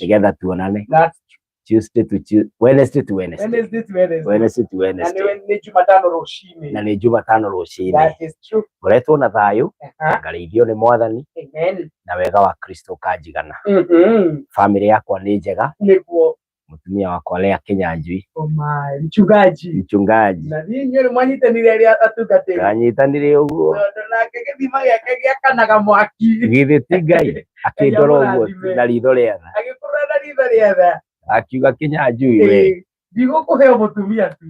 Nigetha tuonane. That's Tuesday to Tuesday, Wednesday to Wednesday. Wednesday to Wednesday. Wednesday to Wednesday. Na Jumatano rucini. Na ni Jumatano rucini. That is true. Ngoretwo na thayu, ngarithio ni Mwathani. Amen. Na wega wa Kristo kanjigana. Family yakwa ni njega. Niguo. Mutumia wakwa Lea Kinyanjui. Oh my, mchungaji. Na ninyi mwanyitanire aria atungatiri. Kanyitanire uguo. Nake githima giake giakanaga mwaki. Githi ti Ngai akindora uguo na ritho ria tha. Agikorwo na ritho ria tha. Akiuga Kinyanjui we. Ndigũkũhea mũtumia tu.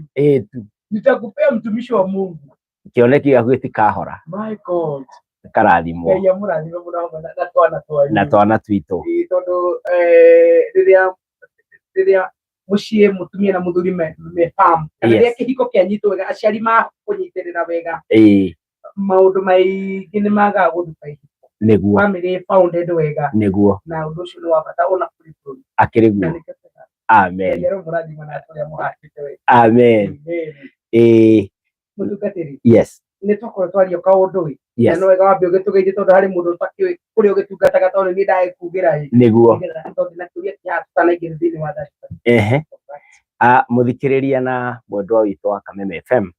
Tu. Nitakupea mtumishi wa Mungu. Kioneki gĩaku gĩtikahora. My God. Karathimwo. Ngai amũrathime mũno na twana twitũ. Tondũ rĩrĩa mũciĩ mũtumia na mũthuri me farm. Rĩrĩa kĩhiko kĩanyitwo wega aciari makũnyitĩrĩra wega. Maũndũ maingĩ nĩ magaga gũthuka ihiko. Nĩguo. Family founded wega. Nĩguo. Na ũndũ ũcio nĩ wa bata ona kũrĩ bũrũri. Akĩrĩ guo. Amen. Amen. Mũtungatĩri. Yes. Nĩ twakorwo twaria kaũndũ ĩ. Yes. Na wega wambe ũgĩtũgeithie tondũ harĩ mũndũ ũtakĩũĩ kũrĩa ũgĩtungataga tondũ nĩ ndagĩkugĩra ĩ. Nĩguo. Tondũ na kĩũria kĩa tũtanaingĩra thĩinĩ wa thari. Mũthikĩrĩria na mwendwa witũ wa Kameme FM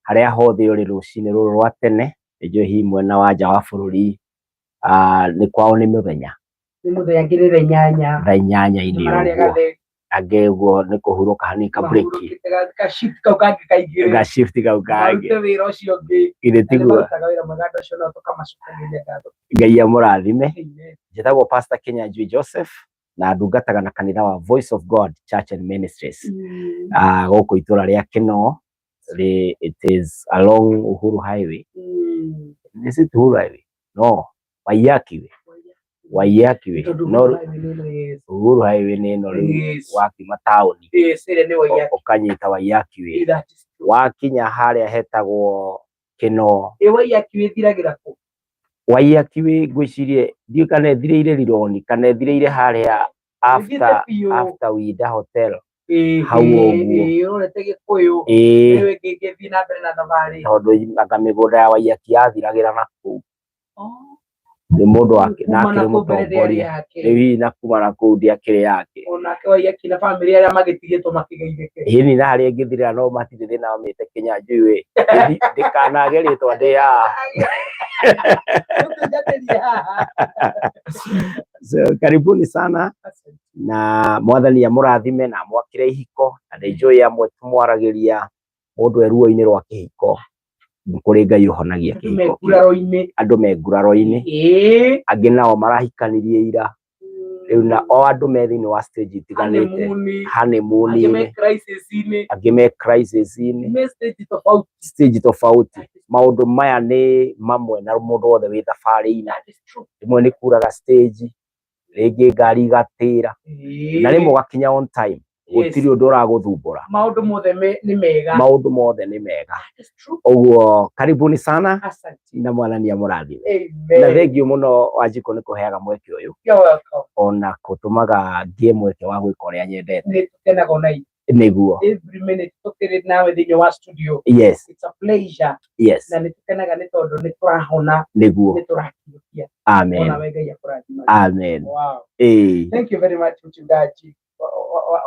harĩa hothe ũrĩ rũcinĩ rũrũ rwa tene nĩnjũĩ hihi mwena wa nja wa bũrũri nĩ kwao nĩ mũthenya. Nĩ mũthenya ngĩrĩ thaa 8 ũguo. Angĩ ũguo nĩ kũhurũka hanini ka break. Shift kau kangĩ kaingĩre. Ga shift kau kangĩ. Marute wĩra ũcio ũngĩ. Githĩ tiguo. Wĩra mwega ũcio no tũkamacukagĩria ngatho. Ngai amũrathime. Njĩtagwo Pastor Kinyanjui Joseph na ndungataga na kanitha wa Voice of God Church and Ministries. Gũkũ itũra rĩa Kinoo. It is along Uhuru Highway. Is it Uhuru Highway? No, Waiyaki Way. No, Uhuru Highway nĩ no waki mataoni. Ũkanyita Waiyaki Way. Wakinya harĩa hetagwo Kinoo. Waiyaki Way thiragĩra kũ? Waiyaki Way ngwĩcirie ndiũ kana ethirĩire Rironi kana ethirĩire harĩa after Wida Hotel. Hau ũguo. Ũrete Gĩkũyũ. Nĩwe ngĩthiĩ na mbere na thabarĩ. Tondũ anga mĩgũnda ya Waiyaki yathiragĩra nakũu. Nĩ mũndũ wake na akĩrĩ mũtongoria. Rĩu na kuma na kũu ndiakĩrĩ yake. Onake Waiyaki na family arĩa magĩtigĩtwo makĩgeithĩke. Hĩni na harĩa ngĩthirĩra no matirĩ thĩna wa mĩte Kinyanjui we. Ndĩkanage rĩtwa ndĩ haha. So karibuni sana na Mwathani amũrathime na mwakire ihiko na nĩnjũĩ amwe tũmwaragĩria mũndũ eruo-inĩ rwa kĩhiko kũrĩ Ngai ũhonagia kĩhiko. Andũ me nguraro-inĩ. Angĩ nao marahikanirie ira. Rĩu na o andũ me thĩinĩ wa stage itiganĩte. Honeymoon-inĩ. Angĩ me crisis-inĩ. Stage tofauti. Maũndũ maya nĩ mamwe na mũndũ wothe wĩ thabarĩ-inĩ. Rĩmwe nĩ kuraga stage, rĩngĩ ngari igatĩra na rĩmwe ũgakinya on time. Gũtirĩ ũndũ ũragũthumbũra. Maũndũ mothe nĩ mega. Ũguo karibuni sana na Mwathani amũrathime. Na thengiũ mũno Wanjikũ nĩ kũheaga mweke ũyũ. Ona gũtũmaga ngĩe mweke wa gwĩka ũrĩa nyendete. Nĩguo. Every minute tũkĩrĩ nawe thĩinĩ wa studio. Yes. It's a pleasure. Yes. Na nĩtũkenaga nĩ tondũ nĩ tũrahona. Nĩguo. Nĩ tũrakĩrũkia. Amen. Ona we Ngai akũrathime. Amen. Wow. Thank you very much mchungaji.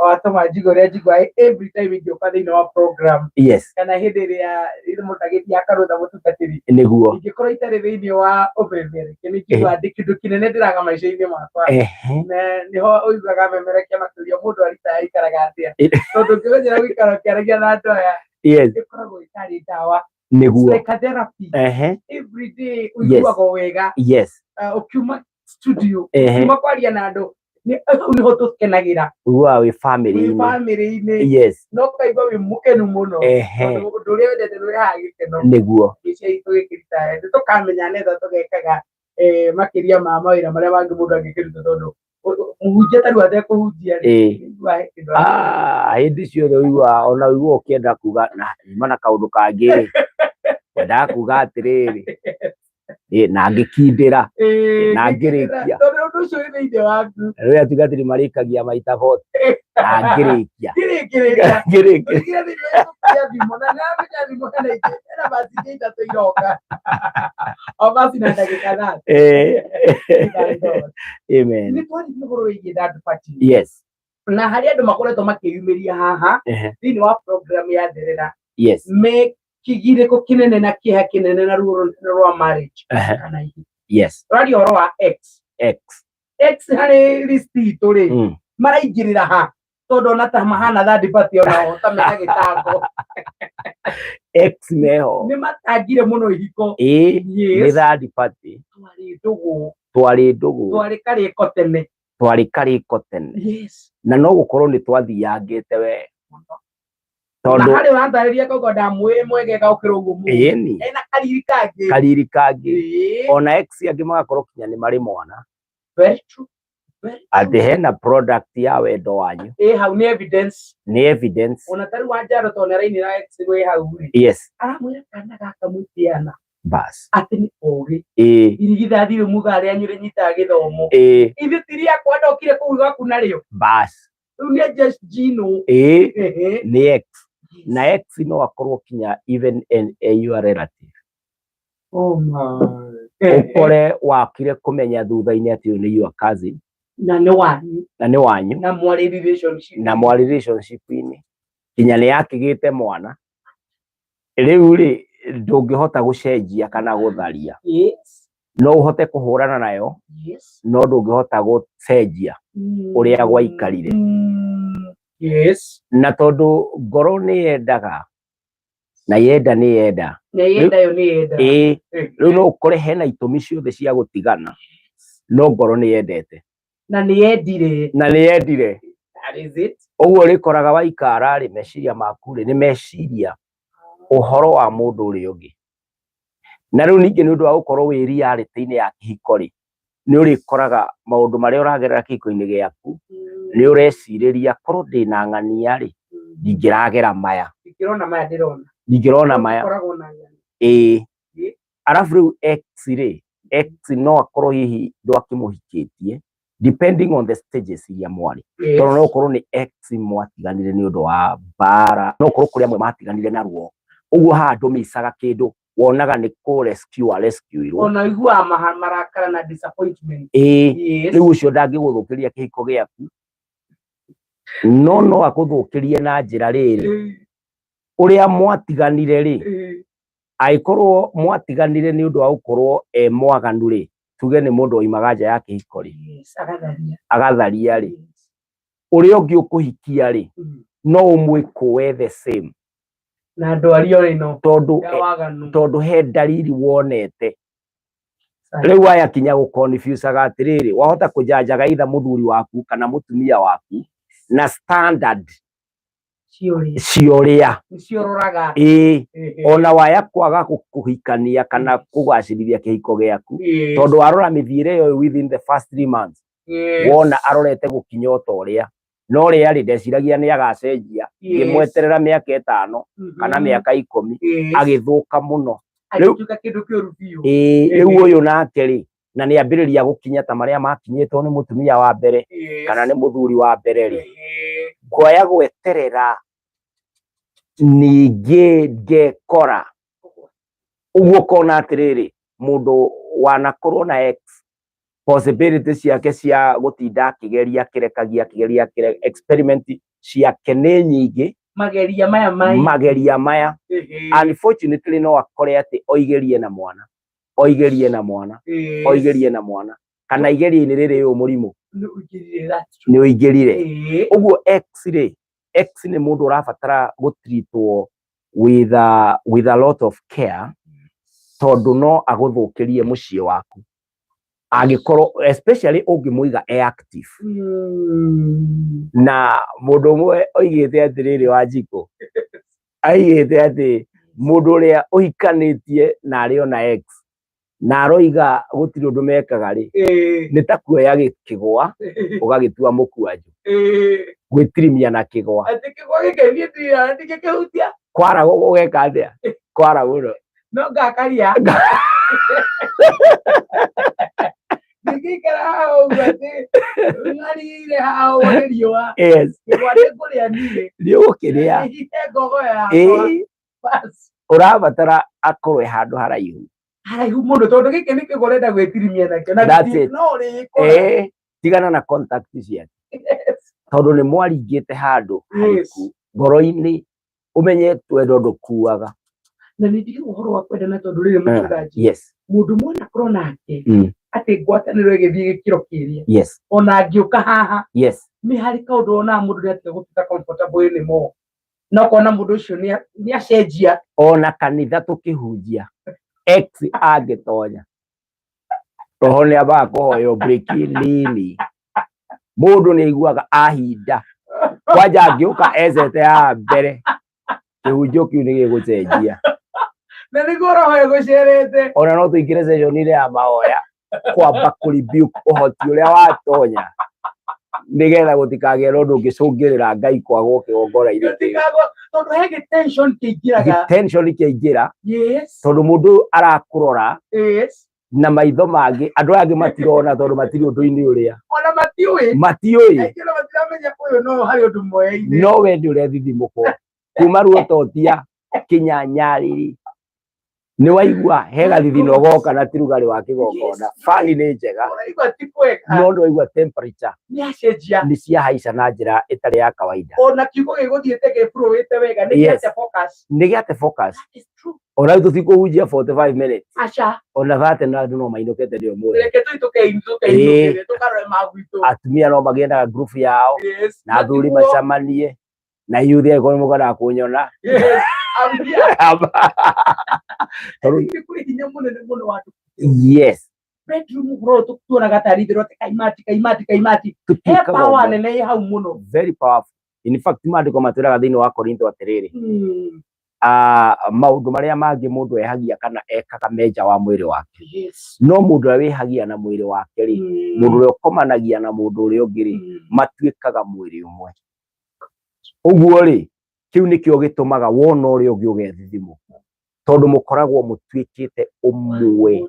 Watoma njigo rĩa njigua every time ingĩũka thĩinĩ wa program. Yes. Kana hĩndĩ ĩrĩa mũndũ agĩthiĩ akarũtha mũtungatĩri. Nĩguo. Ingĩkorwo itarĩ thĩinĩ wa ũmemerekia nĩ njiguaga ndĩ kĩndũ kĩnene ndĩraga maica-inĩ makwa. Na nĩho ũiguaga memerekia makĩria mũndũ aikaraga atĩa. Tondũ ũngĩmenyera gũikara ũkĩaragia na andũ aya. Ĩkoragwo ĩtarĩ ndawa. Nĩguo. Like a therapy. Every day ũiguaga wega. Yes. Ũkiuma studio. Ũkiuma kwaria na andũ. Niho tũkenagĩra. Uguo wĩ family-inĩ. Yes. No kaigua wĩ mũkenu mũno. Ũndũ ũrĩa wendete nĩ ũrehaga gĩkeno. Nĩguo. Gĩciai tũgĩkĩrita nĩ tũkamenya nĩgetha tũgekaga makĩria ma mawĩra marĩa mangĩ mũndũ angĩkĩruta tondũ mũhunjia tarĩu atekũhunjia hĩndĩ ciothe ũiguaga ona ũigua ũkĩenda kuga na kaũndũ kangĩ kwendaga kuga atĩrĩrĩ na ngikindira na ngirikia tondu ucio wi thiini waku riu atugatiri marikagia maita vote na ngirikia ngirikia thimo na nabinya thimo kana ina basi kita tuiroka o basi na ndagika thatu amen ni twari iguru wigi third party yes na hari andu makoretwo makiyumiria haha thiini wa program ya nderera yes me kigiriko kinene na kiha kinene na ruo rwa marriage kana ihi yes radio wa x hari listi turi maraingirira ha tondu na ta mahana third party ona ta mena gitango x meho ni matangire muno ihiko ni third party twari ndugu twari kariko tene yes na no gukorwo ni twathiangite we tondu hari wantariria kogo ndamwe mwege gaukira uguo mu ena kariri kangi ona x angi magakorwo kinya ni mari mwana very true ati hena product ya wendo wanyu hau ni evidence ona tari wanjaro tonera ini na x we hau yes aramwira kana gaka mutiana bas ati ni ogi irigithathi mugari anyure nyita githomo ithu tiria kwa ndokire kuuga kuna rio bas ni just Gino ni x na x no akorwo kinya even your relative oh my ukore wakire kumenya thutha-ini ati ni your cousin na ni wanyu na mwari relationship-ini kinya ni yakigite mwana riu ri ndungihota gucenjia kana gutharia yes no uhote kuhurana nayo yes no ndungihota gucenjia uria gwaikarire yes na tondu ngoro ni yendaga na yenda ni yenda riu no ukore hena itumi ciothe cia gutigana no ngoro ni yendete na ni yendire that is it uguo rikoraga waikara ri meciria maku ri ni meciria uhoro wa mundu uri ungi na riu ningi ni undu wa gukorwo wi reality-ini ya kihiko ri ni urikoraga maundu maria uragerera kihiko-ini giaku ni ureciriria korwo ndina ng'ania ri ndingiragera maya ndingirona maya arafu riu x ri x no akorwo hihi ndwakimuhikitie depending on the stages iria mwari tondu no ukorwo ni x mwatiganire ni undu wa bara no ukorwo kuri amwe matiganire na ruo uguo handu misaga kindu wonaga ni ku rescue irwo ona igua marakara na disappointment riu ucio ndangiguthukiria kihiko giaku no akuthukirie na njira riri uria mwatiganire ri aikorwo mwatiganire ni undu wa gukorwo mwaganu ri tuge ni mundu oimaga nja ya kihiko ri agatharia ri uria ungi ukuhikia ri no umwikuwe the same na ndwario rino tondu he dalili wonete riu aya kinya guconfuse agatiriri wahota kujanjaga itha muthuri waku kana mutumia waku na standard cioria ona waya kwaga kuhikania kana kugacirithia kihiko giaku tondu warora mithiire yo within the first 3 months wona arorete gukinya utoria no ria ri ndeciragia ni agacenjia ngimweterera miaka 5 kana miaka 10 agithuka muno riu uyu nake ri na ni ambiriria gukinya ta maria makinyitwo ni mutumia wa mbere kana ni muthuri wa mbere ri kwaya gweterera ningi ngekora uguo kona atiriri mundu wanakorwo na x possibility ciake cia gutinda akigeria kirekagia experiment ciake ni nyingi mageria maya unfortunately no akore ati oigerie na mwana kana igerie ni riri uyu murimu ni uigirire uguo x ni mundu urabatara gutreatwo with a lot of care tondu no aguthukirie mucii waku agikorwo especially ungimuiga active na mundu mwe oigite atiriri wa jiko aigite ati mundu uria uhikanitie na ari ona x na aroiga gutiri undu mekaga ri ni ta kuoya gikigwa ugagitua mukwanju gwitirimia na kigwa ati kigwa gikethie ndikihutia kwara gugeka atia kwara guno no ngakaria Nikikara hao ngati ngari ile hao niliwa yes wale kule ni ndio kiria gogo ya bas urabatara akorwe handu haraihu mundu tondu giki ni kigorenda gwitirimia nakio na no ri tigana na contact ciake tondu ni mwaringite handu hariku ngoro-ini umenye twendo ndukuaga na ni ndio uhoro wa kwenda tondu riri mutungaji mundu mwana korwo nake ati ngwataniro igithii gikiro kiria ona ngiuka haha ni hari kaundu ona mundu ni ati gutuika comfortable ni mo no kona mundu ucio ni acenjia ona kanitha tukihunjia x agitonya roho ni aba kuhoyo break nini mundu ni iguaga ahinda kwanja angiuka ezete ya mbere kihunjio kiu ni gigucenjia na ni roho gucerete ona no tuingire session ile ya mahoya kwamba kurebuke uhoti uria watonya nigetha gutikagĩa na ũndũ ũngĩcũngĩrĩra Ngai kwaga ũkĩgongora-inĩ tondu he tension kĩingĩra tondu mũndũ arakũrora na maitho mangĩ andũ angĩ matirona tondu matirĩ ũndũ-inĩ ũrĩa ona matiũĩ no we nĩ ũrethithimũkwo kuma ruototia Kinyanjui ni waigua he gathithino goka na tirugarĩ wa kĩgongona fani nĩ njega no ndũ waigua temperature nĩ ciahaica na njĩra ĩtarĩ ya kawaida ona kiugo gĩgũthiĩte gĩflowĩte wega nĩ gĩate focus ona tũtikũhunjia 45 minutes ona 30 na andũ no mainũkĩte nĩ ũmũthĩ atumia no magĩendaga group yao na athuri macamanie na yuthi ĩkorwo mũgana kunyona bedroom bro tukuonaga tarithirio kaimati he power nene hau muno very powerful. In fact maandiko matwĩraga thĩinĩ wa Korintho atĩrĩrĩ maũndũ marĩa mangĩ mũndũ ehagia kana ekaga menja wa mwĩrĩ wake no mũndũ ũrĩa wĩhagia na mwĩrĩ wake rĩ mũndũ ũrĩa ũkomanagia na mũndũ ũrĩa ũngĩ rĩ matuĩkaga mwĩrĩ ũmwe ũguo rĩ kiu nikio gĩtũmaga wona ũrĩa ũngĩ ũgethithimũka tondu mũkoragwo mũtuĩkĩte ũmwe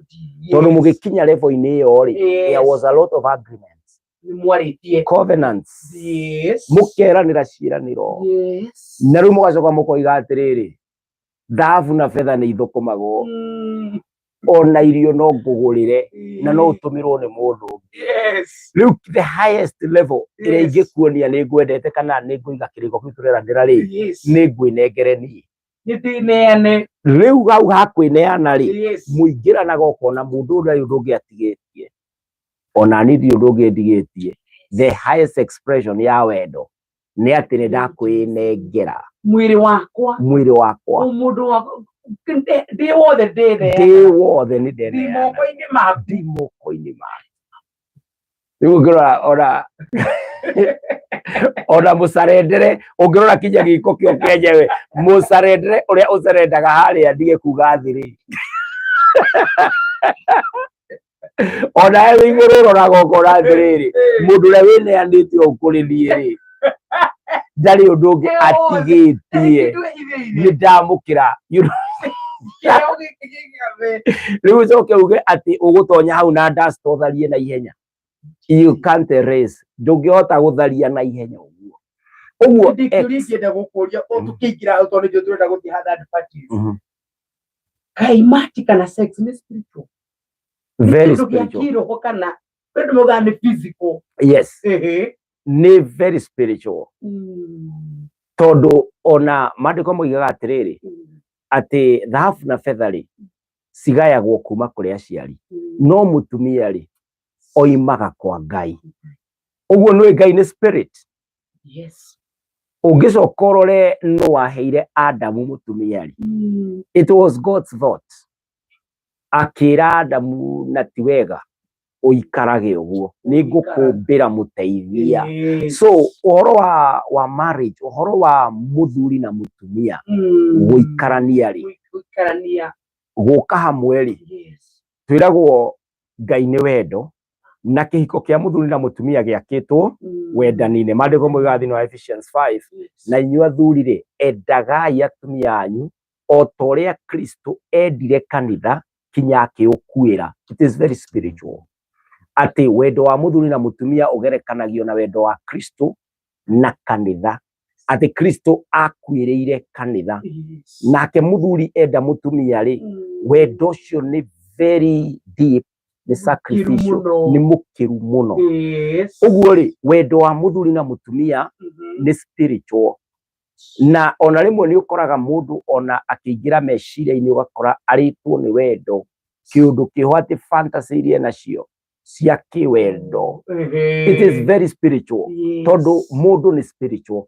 tondu mũgĩkinya level-inĩ ĩyo rĩ there was a lot of agreements covenants mũkeranĩra ciĩranĩro na rĩu mũgacoka mũkoiga atĩrĩrĩ thahabu na betha nĩ ithũkũmagwo ona irio no ngũgũrĩre na no ũtũmĩrwo nĩ mũndũ ũngĩ rĩu the highest level ĩrĩa ingĩkuonia nĩ ngwendete kana nĩ ngũiga kĩrĩko kĩu tũreranĩra rĩ nĩ ngwĩnengere niĩ rĩu hau hakwĩneana rĩ mũingĩranaga ũkona mũndũ ũrĩa ũndũ ũngĩ atigĩtie ona niĩ ndirĩ ũndũ ũngĩ ndigĩtie the highest expression ya wendo nĩ atĩ nĩ ndakwĩnengera mwĩrĩ wakwa mũndũ wakwa ndĩ wothe nĩ ndeneana ndĩ moko-inĩ maku rĩu ũngĩrora ona mũcarendere ũngĩrora kinya gĩko kĩo kĩenyewe mũcarendere ũrĩa ũcerendaga harĩa ndige kuga thĩrĩ ona we igũrũ ũroraga ũkona atĩrĩrĩ mũndũ ũrĩa wĩneanĩte o kũrĩ niĩ rĩ ndarĩ ũndũ ũngĩ atigĩtie nĩ ndamũkĩra rĩu ũcoke uge atĩ ũgũtonya hau na dust ũtharie na ihenya you can't erase ndũngĩhota gũtharia na ihenya ũguo ndĩkĩũria gũkũria tũkĩingĩra hau tondũ nĩguo tũrenda gũthiĩ third parties kaimati kana sex nĩ spiritual very spiritual kiroho kana kwenda mũga nĩ physical nĩ very spiritual tondu ona maandĩko moigaga atĩrĩrĩ atĩ thahabu na betha rĩ cigayagwo kuma kũrĩ aciari no mũtumia rĩ oimaga kwa Ngai ũguo nĩ Ngai nĩ spirit ũngĩcoka ũrore nũ waheire Adamu mũtumia rĩ it was God's thought akĩra Adamu na ti wega ũikarage ũguo nĩ ngũkũmbĩra mũteithia so ũhoro wa marriage ũhoro wa mũthuri na mũtumia gũikarania rĩ gũka hamwe rĩ twĩragwo Ngai nĩ wendo na kĩhiko kĩa mũthuri na mũtumia gĩakĩtwo wendani-inĩ maandĩko moigaga thĩinĩ wa Ephesians 5 na inyuĩ athuri rĩ endagai atumia anyu o ta ũrĩa Kristo endire kanitha kinya akiukwira. It is very spiritual. Ati wendo wa muthuri na mutumia ugerekanagio na wendo wa Kristo na kanitha. Ati Kristo akwiriire kanitha. Nake muthuri enda mutumia ri wendo cio ni very deep, ni sacrificial, ni mukiru muno. Uguo ri wendo wa muthuri na mutumia ni spiritual. Na ona rimwe ni ukoraga mundu ona akiingira meciria-ini ugakora aritwo ni wendo kiundu kiho ati fantasy iria nacio cia kiwendo. It is very spiritual. Tondu mundu ni spiritual.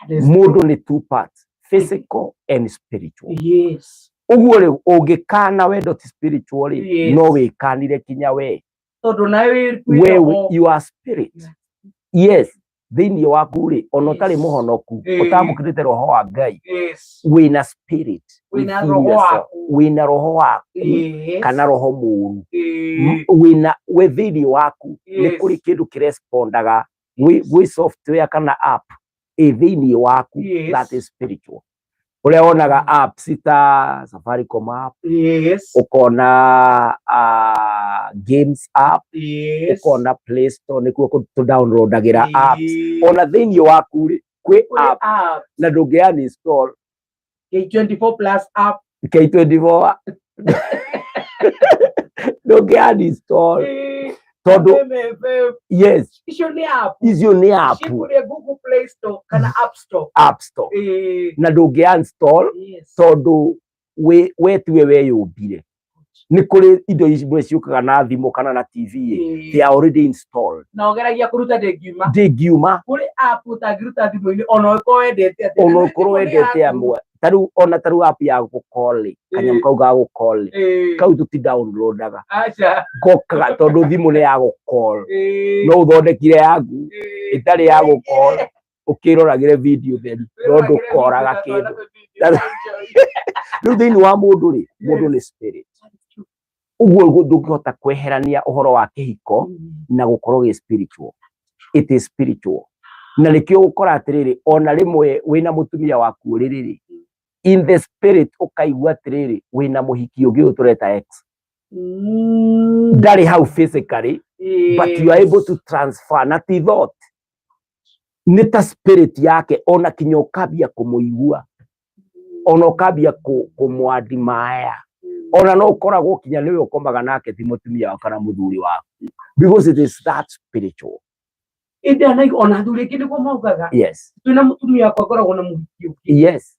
Mundu ni two parts, physical and spiritual. Uguo ri ungikana wendo ti spiritual no wikanire kinya we. Tondu nawe you are spirit. Yes. Thiini waku ri ona utari muhonoku utamukirite roho wa Ngai wina spirit, wina roho waku kana roho muru wina we thiini waku ni kuri kindu kirespondaga we software kana app thiini waku that is spiritual. Ule onaga apps ita Safaricom app, ukona games app, ukona Play Store nikuo ku downloadagira apps. Ona thiini waku kwi app na ndungi uninstall K24 plus app, K24 ndungi uninstall tondu yes icio ni app cikuri Google Play Store kana App Store na ndungi uninstall tondu we tiwe weyumbire. Ni kuri indo ici ciukaga na thimu kana na TV they are already installed na ogeragia kuruta ngiuma kuri app utagiruta thimu-ini ona uko wendete amwe taru ona taru app ya gukoli kanyam kau ga gukoli kau tuti downloadaga gokaga tondu thimu ni ya gukoli no uthondekire yaku itari ya gukoli ukiroragire video theri no ndukoraga kindu riu thiini wa mundu ri mundu ni spirit. Uguo ndungihota kweherania uhoro wa kihiko na gukorwo gi spiritual. It is spiritual. Na nikio gukora atiriri ona rimwe wina mutumia waku ririri in the spirit ukaigua atiriri wina muhiki ungi utureta ex ndari how physically but you are able to transfer na ti thought ni ta spirit yake ona kinya ukabia kumuigua ona ukabia kumwadimaya ona no ukoragwo kinya niwe ukomaga nake ti mutumia wa kana muthuri waku because it is that spiritual. Ida na ona thuri kindi kwa maugaga yes twina mutumia kwa koragwo na muhiki yes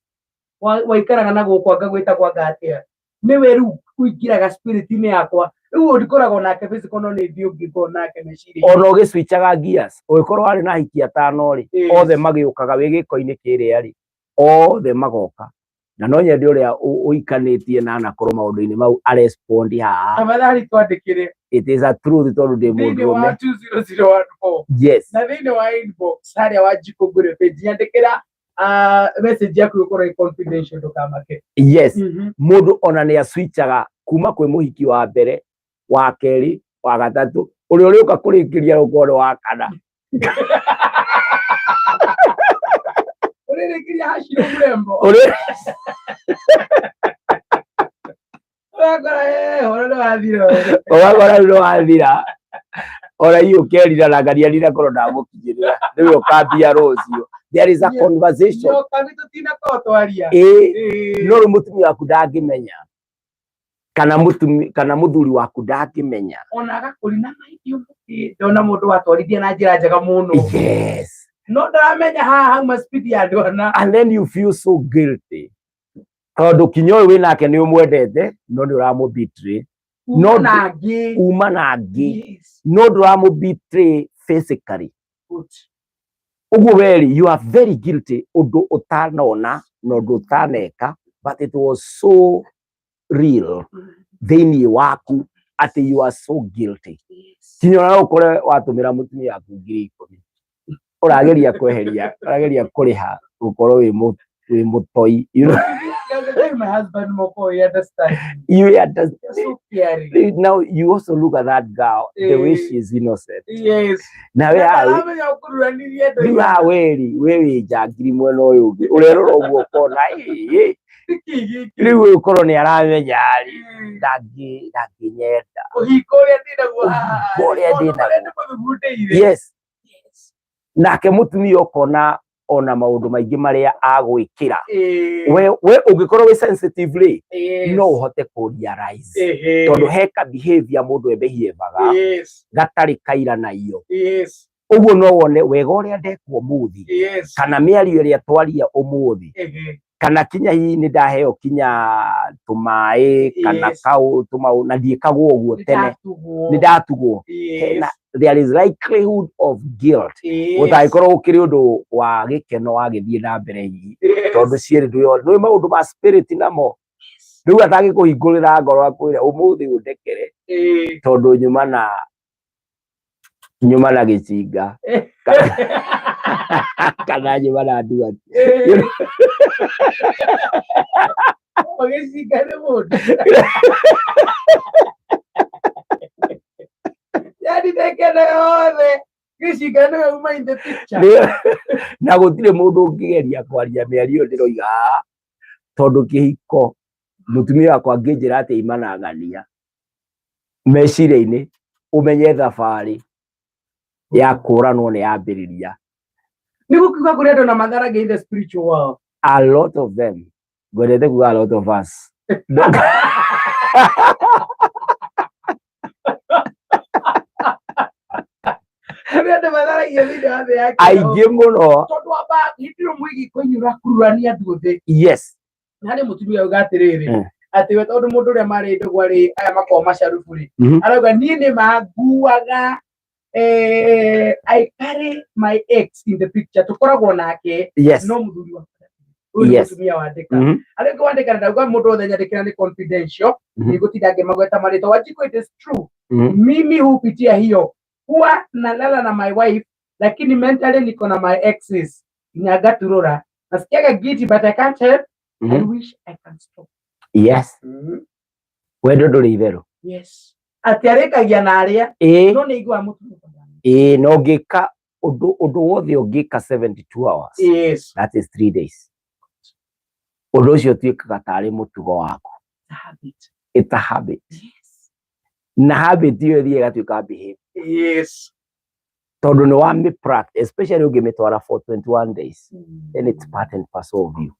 waikaraga na gukwa gwita kwa gatia niwe ru kuingiraga spirit-ini yakwa riu ndikoragwo nake physical no ni thio ngiko nake meciria ona ugiswichaga gears ugikorwo ari na hiki atano ri othe magiukaga wi giko-ini kiria ri othe magoka na no nyende uria uikanitie na anakorwo maundu-ini mau arespond ha amadari twandikire it is a truth tondu ndi mundu ume 20014 yes na thini wa inbox haria wajiko ngure page yandikira message yaku ukorwo confidential ndukamake yes mundu ona ni aswichaga kuma kwi muhiki wa mbere wa keri wa gatatu uri uka kurikiria rukondo wa kana uri kiria hashiro mrembo uri ogakora ndo wathira ora hiyo keri na ngaria nina korwo ndamukinyirira niwe ukambia rocio there is a conversation no kabito tina kotwaria no mutumia waku ndangimenya kana muthuri waku ndangimenya ona agakuri na maithio ndona mundu watwarithia na njira njega muno yes no ndamenya haha ma speed ya ndona and then you feel so guilty tondu kinyo we nake ni umwendete no ni uramubetray no nangi uma nangi no uramubetray physically uguo weri you are very guilty undu utanona no ndu utaneka but it was so real thiini waku ati you are so guilty kinyo na ukore watumira mutumia yaku 10,000 urageria kweheria urageria kuriha ukorwo wi mutoi you know my husband moko you understand so now you also look at that girl the way she is innocent yes na we weri jagiri mweno uyu urerora uguo kona riu ukorwo ni aramenya ri ndanginyenda uria ndinaguo yes nake mutumia ukona ona maundu maingi maria agwikira we ungikorwo wi sensitively no uhote ku realize tondu heka behavior mundu ebehavioraga gatari kaira nayo uguo no wone wega uria ndekwo muthi kana miario iria twaria umuthi kana kinya hii ni ndaheo kinya tumai kana kau tumau na ndiekagwo uguo tene ni ndatugwo there is likelihood of guilt utaikorwo ukiri undu wa gikeno wagithie na mbere hihi tondu cieri ndio no maundu ma spirit namo riu atagi kuhingurira ngoro akwire umuthi undekere tondu nyuma na gicinga kana nyuma na ndua gicinga ni mundu yani tekene yothe gicinga ni uma in the picture na gutire mundu ungigeria kwaria miario ndiroiga tondu kihiko mutumia wakwa ngĩnjĩra atĩ imanang'ania meciria-inĩ umenye thabarĩ ya kũranwo nĩ yambĩrĩria. Nĩ gũkiuga kũrĩ andũ na matharagia in the spiritual world. A lot of them. Ngwendete kuga a lot of us. Aingĩ mũno. Tondũ amba hĩndĩ mũigi kũnyura kururania andũ othe. Yes. Harĩ mũtumia auga atĩrĩrĩ atĩ we tondũ mũndũ ũrĩa marĩ ndũgwa rĩ aya makorwo macarubu rĩ arauga niĩ nĩ manguaga I carry my ex in the picture tukoragwo nake no mũthuri wa mũtumia wandĩka arĩa ũngĩ wandĩka na ndauga mũndũ othe nyandĩkĩra nĩ confidential nĩ gũtinda ngĩmagweta marĩtwa Wanjikũ, it is true mimi hupitia hiyo huwa nalala na my wife lakini mentally niko na my exes nyangaturura nasikiaga guilty but I can't help. I wish I can stop. Yes. Wendo ndũrĩ itherũ. Yes. Atĩ arĩkagia na arĩa no nĩ igua mũtumia. No ngĩka ũndũ wothe ũngĩka 72 hours. Yes. That is 3 days. Ũndũ ũcio ũtuĩkaga tarĩ mũtugo waku. It's a habit. Yes. Na habit ĩyo ĩthiĩ ĩgatuĩka behavior. Yes. Tondu no wami practice, especially ũngĩmĩtwara for 21 days, then it's part and parcel of you.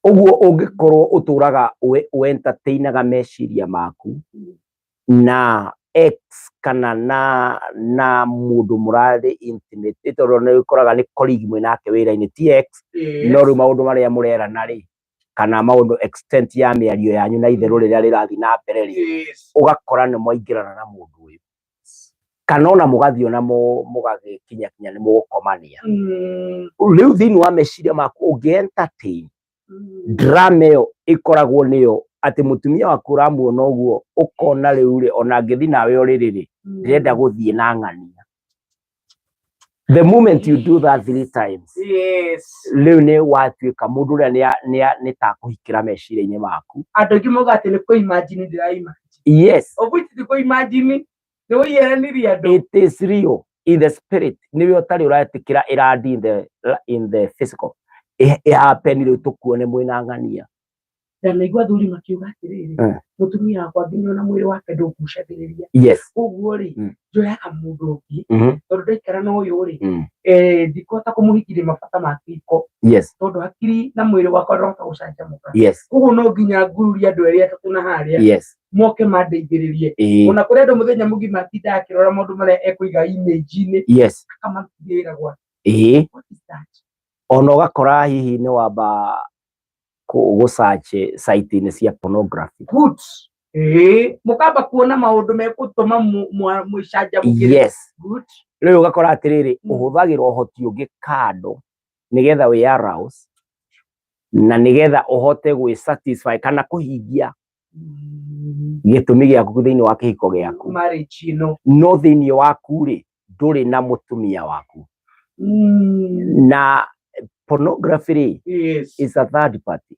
Uguo ũngĩkorwo ũtũraga entertainaga meciria maku na ex kana na mũndũ mũrarĩ intimate tondu nĩ ũkoraga nĩ colleague mwĩnake wĩra-inĩ ti ex no rĩu maũndũ marĩa mũrerana rĩ kana maũndũ extent ya mĩario yanyu na itherũ rĩrĩa rĩrathiĩ na mbere rĩ ũgakora nĩ mwaingĩrana na mũndũ ũyũ kana ona mũgathiĩ ona mũgagĩkinya nĩ mũgũkomania rĩu thĩinĩ wa meciria maku ũngĩ entertain drama ĩyo ĩkoragwo nĩyo atĩ mũtumia waku ũramuona ũguo ũkona rĩu rĩ ona ngĩthiĩ nawe ũrĩrĩ rĩ ndĩrenda gũthiĩ na ng'ania. The moment you do that 3 times rĩu nĩ watuĩka mũndũ ũrĩa nĩ ta kũhikĩra meciria-inĩ maku. Andũ aingĩ moiga atĩ nĩ kũ-imagine ndĩra-imagine. Yes. Ũgwĩti ti kũ-imagine nĩ ũyeranirie andũ. It is real in the spirit. Nĩwe ũtarĩ ũretĩkĩra ĩrandi in the physical. Happen rĩu tũkuone mwĩna ng'ania. Na naigua athuri makiuga atĩrĩrĩ mũtumia wakwa nginya ona mwĩrĩ wake ndũgucagĩrĩria. Yes. Ũguo rĩ njoyaga mũndũ ũngĩ tondũ ndaikara na ũyũ rĩ ndikũhota kũmũhikiria mabata ma kĩhiko tondũ hakiri na mwĩrĩ wakwa ndũrahota gũcanjamũka. Ũguo no nginya ngururie andũ erĩ atatũ na harĩa moke mandeithĩrĩrie ona kũrĩ andũ mũthenya mũgima atinda akĩrora maũndũ marĩa ekũiga image-inĩ akamathiĩra gwake. Ona ũgakora hihi nĩ wamba gũsearch site-inĩ cia pornography. Good. Mũkamba kuona maũndũ megũtũma mwĩcanjamũkĩre. Good. Rĩu ũgakora atĩrĩrĩ ũhũthagĩra ũhoti ũngĩ kando nĩgetha wĩ arouse na nĩgetha ũhote gwĩ satisfy kana kũhingia gĩtũmi gĩaku thĩinĩ wa kĩhiko gĩaku. No thĩinĩ waku rĩ ndũrĩ na mũtumia waku. Na pornography is a third party.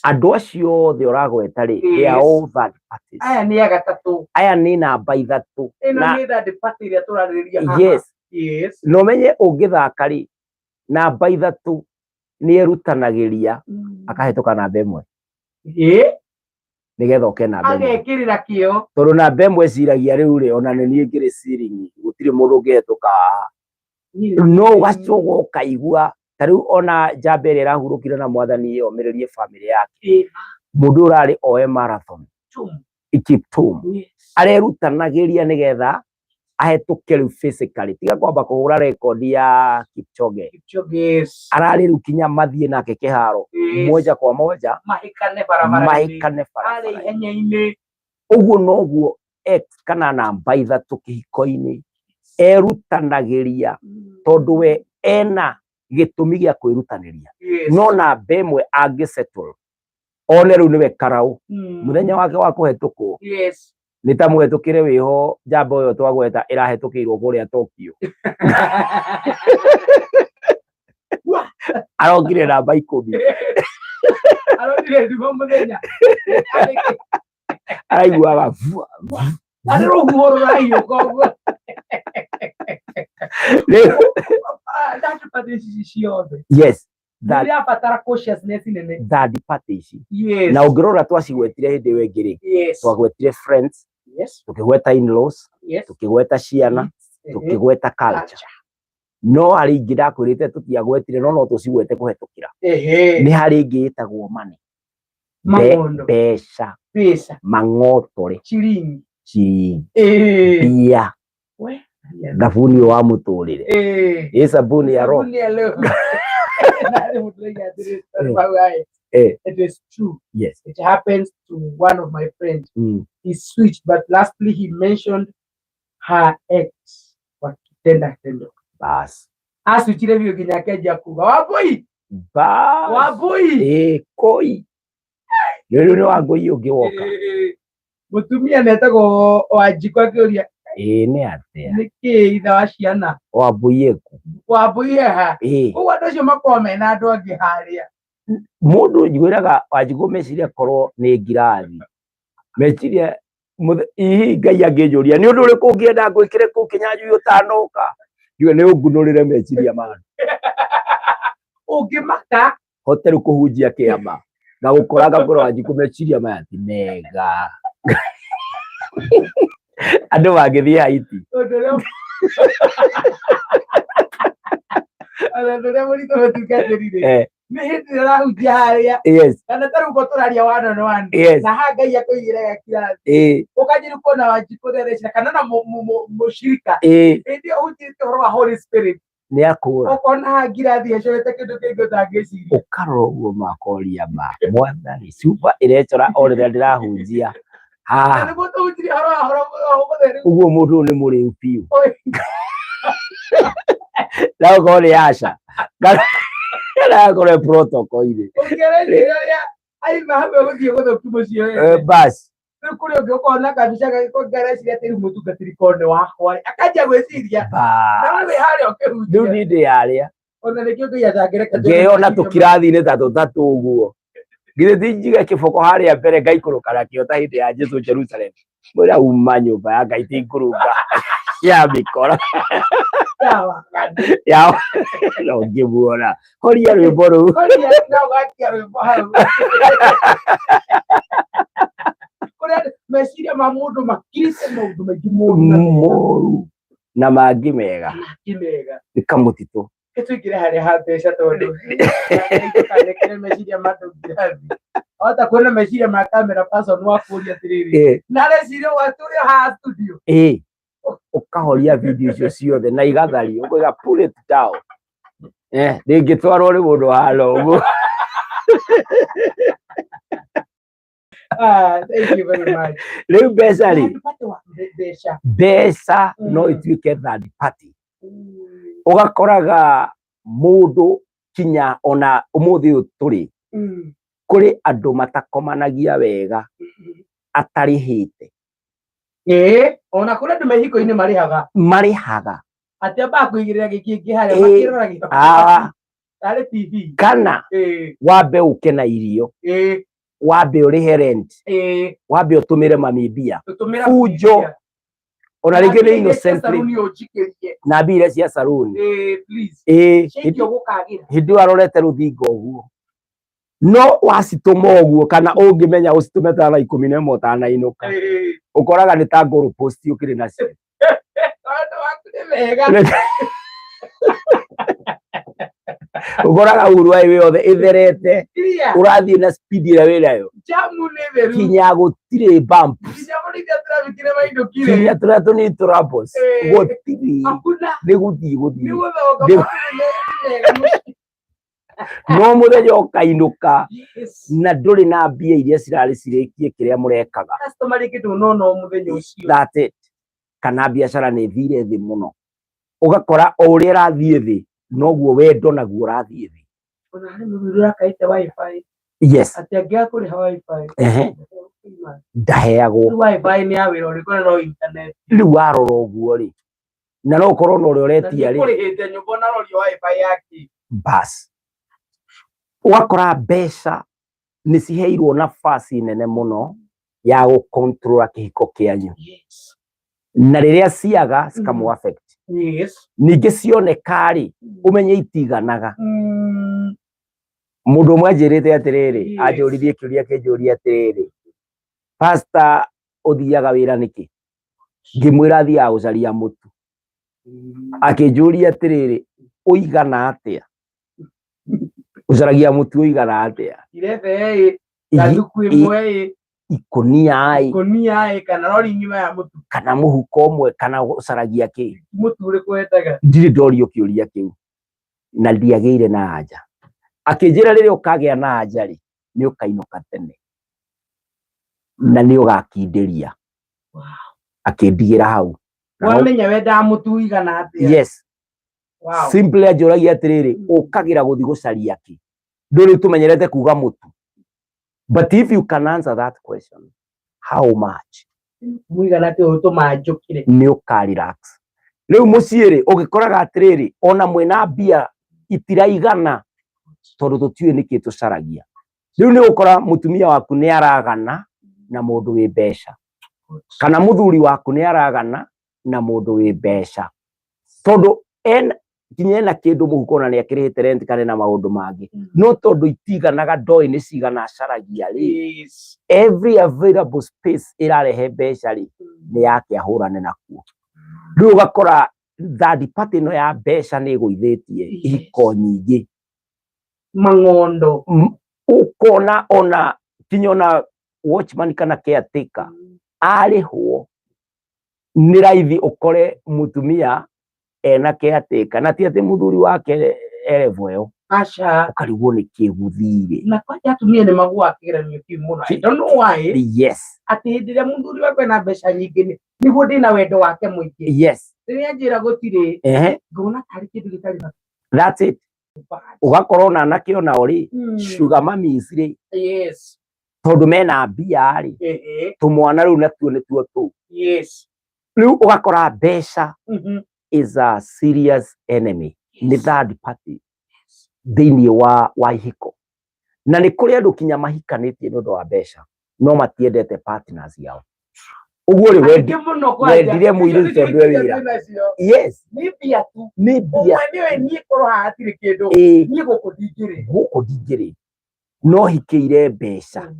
Andũ acio othe ũragweta rĩ they are all third parties. Aya nĩ agatatũ. Aya nĩ namba ithatũ. Ĩno nĩ third party ĩrĩa tũrarĩrĩria haha. No menye ũngĩthaka rĩ namba ithatũ ni erutanagiria akahetoka namba ĩmwe nigetha oke namba ĩmwe agekirira kio tondu namba ĩmwe ciragia riu ri ona ni niĩ ngĩrĩ ciringi gutiri mundu ũngĩhetũka no ũgacoka ũkaigua tariu ona njamba ĩrĩa ĩrahurũkire na mwathani yomĩrĩrie family yake mundu ũrarĩ oe marathon Kiptum arerutanagiria nigetha ahetũke riu physically tiga kwamba kũhũra rekondi ya Kipchoge ararĩ riu kinya mathie nake kĩharo moja kwa moja mahikane barabara-inĩ arĩ ihenya-inĩ ũguo noguo X kana namba ithatũ kĩhiko-inĩ erutanagiria tondu we ena gĩtũmi gĩa kwĩrutanĩria no namba ĩmwe angĩsettle one riu niwe karau muthenya wake wa kũhetũkwo nĩ ta mũhetũkĩre wĩho njamba ũyũ twagweta ĩrahetũkĩirwo kũrĩa Tokyo arokire namba 10 arokire ndimo muthenya araiguaga arero guoro raio koguo yes that abatara consciousness nene third party ici na ũngĩrora twacigwetire hĩndĩ ĩyo ĩngĩ twagwetire friends tukĩgweta in-laws tukĩgweta ciana tukĩgweta culture no harĩ ingĩ ndakwĩrĩte tũtiagwetire no tũcigwete kũhetũkĩra nĩ harĩ ingĩ ĩtagwo money mbeca mang'otore ciringi mbia thabuni wa mũtũrĩre ĩ sabuni ya roho it is true. Yes. It happens to one of my friends. He switched, but lastly he mentioned her ex. What tender. Bas. Aswitchire vyo kinyakeja kuga. Waboi. Bas. Waboi. Koi. Ndio wangoi ũngĩwoka. Mutumia netagwo Wanjikwa kĩũria. Nĩ atĩa. Nĩkĩ itha wa ciana. Wambui eku. Wambui ha. Ũguo andũ acio makorwo mena andũ angĩ harĩa. Mundu njigwiraga Wanjikũ meciria korwo nĩ ngirathi meciria ihi Ngai angĩnjũria nĩ ũndũ ũrĩkũ ũngĩenda ngwĩkĩre kũu Kinyanjui ũtanoka njuge nĩ ũngunũrĩre meciria ma ũngĩmaka hote rĩu kũhunjia kĩama na gũkoraga korwo Wanjikũ meciria maya ti mega andũ magĩthiĩ Haiti Andũ mũrito mũtukanĩrire nĩ hĩndĩ ĩrahunjia harĩa kana ta rĩu tũraria one on one na ha Ngai akũigĩre kirathi ũkanjĩrĩ kuona Wanjikũ rĩrĩa kana na mũcirika hĩndĩ ĩyo ũhunjĩte ũhoro wa Holy Spirit nĩ akũra ũkona ngirathi ecorete kĩndũ kĩngĩ ũtangĩciria ũkarora ũguo makoria ma mwathani cuba ĩrecora o rĩrĩa ndĩrahunjia uguo mũndũ ũyũ nĩ mũrĩu biũ na ũkorwo nĩ aca akorwo protocol-inĩ basi rĩu kũrĩ ũngĩ ũkorwo na kabica gagĩkorwo ngareciria atĩ rĩu mũtungatĩri korwo nĩ wakwa akanjia gwĩciria na wĩ harĩa ũkĩhunjia rĩu niĩ ndĩ harĩa ona nĩkĩo Ngai acangĩreka ngeyona tũkirathi-inĩ ta tũtatũ ũguo githĩ ti njige kĩboko harĩa mbere ngaikũrũka nakĩo ta hĩndĩ ya Jesũ Jerusalem mwĩra uma nyũmba ya Ngai ti ngũrũnga ya mĩkora ya no ngĩmuona horia rwĩmbo rũu kũrĩa meciria ma mũndũ makirĩte maũndũ maingĩ moru na mangĩ mega nĩ kamũtitũ tũingĩre harĩa ha mbeca tondũ ndũkanekere meciria ma ndũngĩrathi hota kuona meciria ma camera person wakũria atĩrĩrĩ na reciria watũrĩa ha studio ũkahoria video icio ciothe na igathario ũkauga pull it down rĩngĩtwarwo nĩ mũndũ wahana ũguo thank you very much rĩu mbeca rĩ mbeca no ituĩke third party ũgakoraga mũndũ kinya ona ũmũthĩ ũyũ tũrĩ kũrĩ andũ matakomanagia wega atarĩhĩte ona kũrĩ andũ mehiko-inĩ marĩhaga atĩ amba kũigĩrĩra gĩkĩngĩ harĩa makĩroraga tarĩ TV kana wambe ũke na irio wambe ũrĩhe rent wambe ũtũmĩre mami mbia bunjo ona rĩngĩ nĩ innocently na mbia cia salon hĩndĩ warorete rũthingo ũguo no wacitũma ũguo kana ũngĩmenya ũcitũme ta thaa 11 ũtanainũka ũkoraga nĩ ta goal post ũkĩrĩ nacio ukoraga urwa iwe yothe itherete urathie na speed ira wirayo kinya gutire bump kinya turato ni troubles gutire guthii no muthenya ukainuka na nduri na mbia iria cirari cirekie kiria murekaga customer rikitu no muthenya ucio that it kana biashara ni thire thi muno ugakora o uria rathie thi noguo wendo naguo rathie thi ona ni muthuri akaite wifi yes ati angia kuri wifi ndaheagwo wifi ni awira uriko no internet riu warora uguo ri na no korwo no uri uretia ri kurihite nyumba na rori wifi yaki bas wakora mbeca ni ciheirwo nafasi nene muno ya gukontrola kihiko kianyu na riria ciaga cikamu affect ningi cionekari umenye itiganaga mundu mwanjirite atiriri anjurithie kiuria kinjuria atiriri pastor uthiaga wira niki ngimwira athia gucaria mutu akinjuria atiriri uigana atia ucaragia mutu uigana atia irebe gaduku imwe ikonia kana rori nyuma ya mutu kana muhuko umwe kana ucaragia ki mutu uri kwetaga ndiri ndorio kiuria kiu na ndiageire na anja akinjira riria ukagea na anja ri ni ukainuka tene na ni ugakinderia akindigira hau wamenya wenda mutu uigana atia yes simply ajuragia atiriri ukagira guthi gucaria ki nduri tumenyerete kuga mutu but if you can answer that question how much muigana atia utumajukire ni ukarelax riu muciiri ugikoraga atiriri ona mwena mbia itiraigana tondu tutiwe niki tucaragia riu ni ukora mutumia waku ni aragana na mundu wi mbeca kana muthuri waku ni aragana na mundu wi mbeca tondu kinya na kindu muhuko na ni akirite rent kana na maundu mangi no tondu itiganaga ndoi ni cigana acaragia ri every available space irarehe mbeca ri ni yake ahurane nakuo riu ugakora third party no ya mbeca ni guithetie ihiko nyingi mangondo ukona ona kinya ona watchman kana caretaker arihwo ni raithi ukore mutumia ena caretaker na ti ati muthuri wake erevoyo acha ukarigwo ni kiguthire na kwa atumia ni magwa kigeranio kiu muno I don't know why yes ati ndire muthuri wake na mbeca nyingi niguo ndina wendo wake muingi yes riria njira gutire ngona tari kindu gitari that's it ugakorwo na anake ona ori sugar mummies ri yes tondu mena mbia ri tumwana riu natuo nituo tu yes riu ugakora mbeca is a serious enemy ni third party thiini wa ihiko na ni kuri andu kinya mahikanitie ni undu wa mbeca no matiendete partners yao uguo ri wendire muiri tondu wira yes ni bia tu ni bia niwe ni korwo hatire kindu ni gukudingire no hikeire mbeca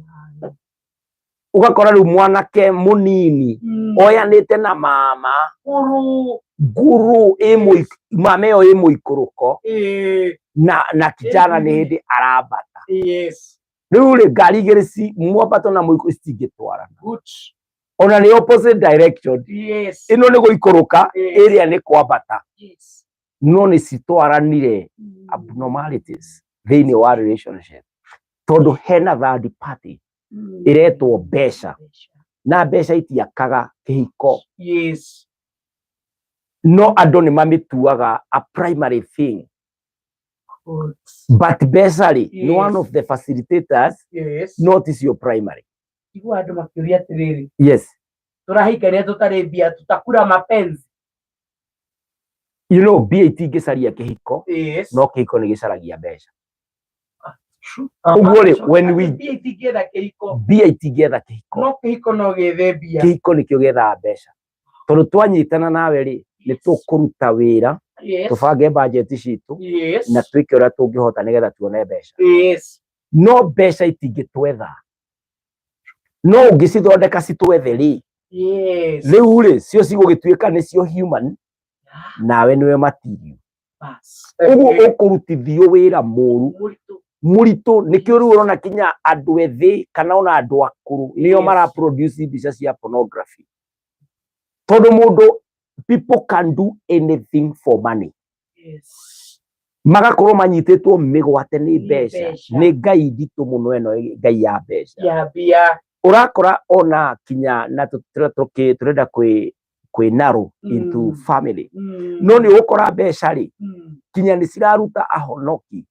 ugakora riu mwanake munini oyanite na mama guru mama yo imuikuruko na kijana ni hindi arabata yes riu ri ngari igiri ci mwabato na muiku citingitwarana ona ni opposite direction yes ino ni guikuruka area ni kwabata yes no ni citwaranire abnormalities thiini wa relationship tondu hena third party iretwo mbeca na mbeca itiakaga kihiko yes no andu ni mamituaga a primary thing but basically no one of the facilitators not is your primary igwa andu makiuria atiriri yes turahikania tutari bia tutakura mapenzi you know bia itingicaria kihiko yes no kihiko ni gicaragia mbeca ugure when we bia itingietha kihiko bia itingietha kihiko no kihiko no gethe bia kihiko nikio getha mbeca Tondũ twanyitana nawe rĩ nĩ tũkũruta wĩra tũbange budget citũ na twĩke ũrĩa tũngĩhota nĩgetha tuone mbeca. No mbeca itingĩtwetha, no ũngĩcithondeka citwethe rĩ rĩu rĩ cio cigũgĩtuĩka nĩcio human nawe nĩwe material. Ũguo ũkũrutithio wĩra mũritũ nĩkĩo rĩu ũrona kinya andũ ethĩ kana ona andũ akũrũ nĩo mara produce mbica cia pornography. Tondũ mũndũ people can do anything for money. Magakorwo manyitĩtwo mĩgwate nĩ mbeca. Nĩ ngai nditũ mũno ĩno ngai ya mbeca. Ũrakora ona kinya na tũrenda kwĩ into family. No nĩ ũgũkora mbeca rĩ kinya nĩ ciraruta ahonoki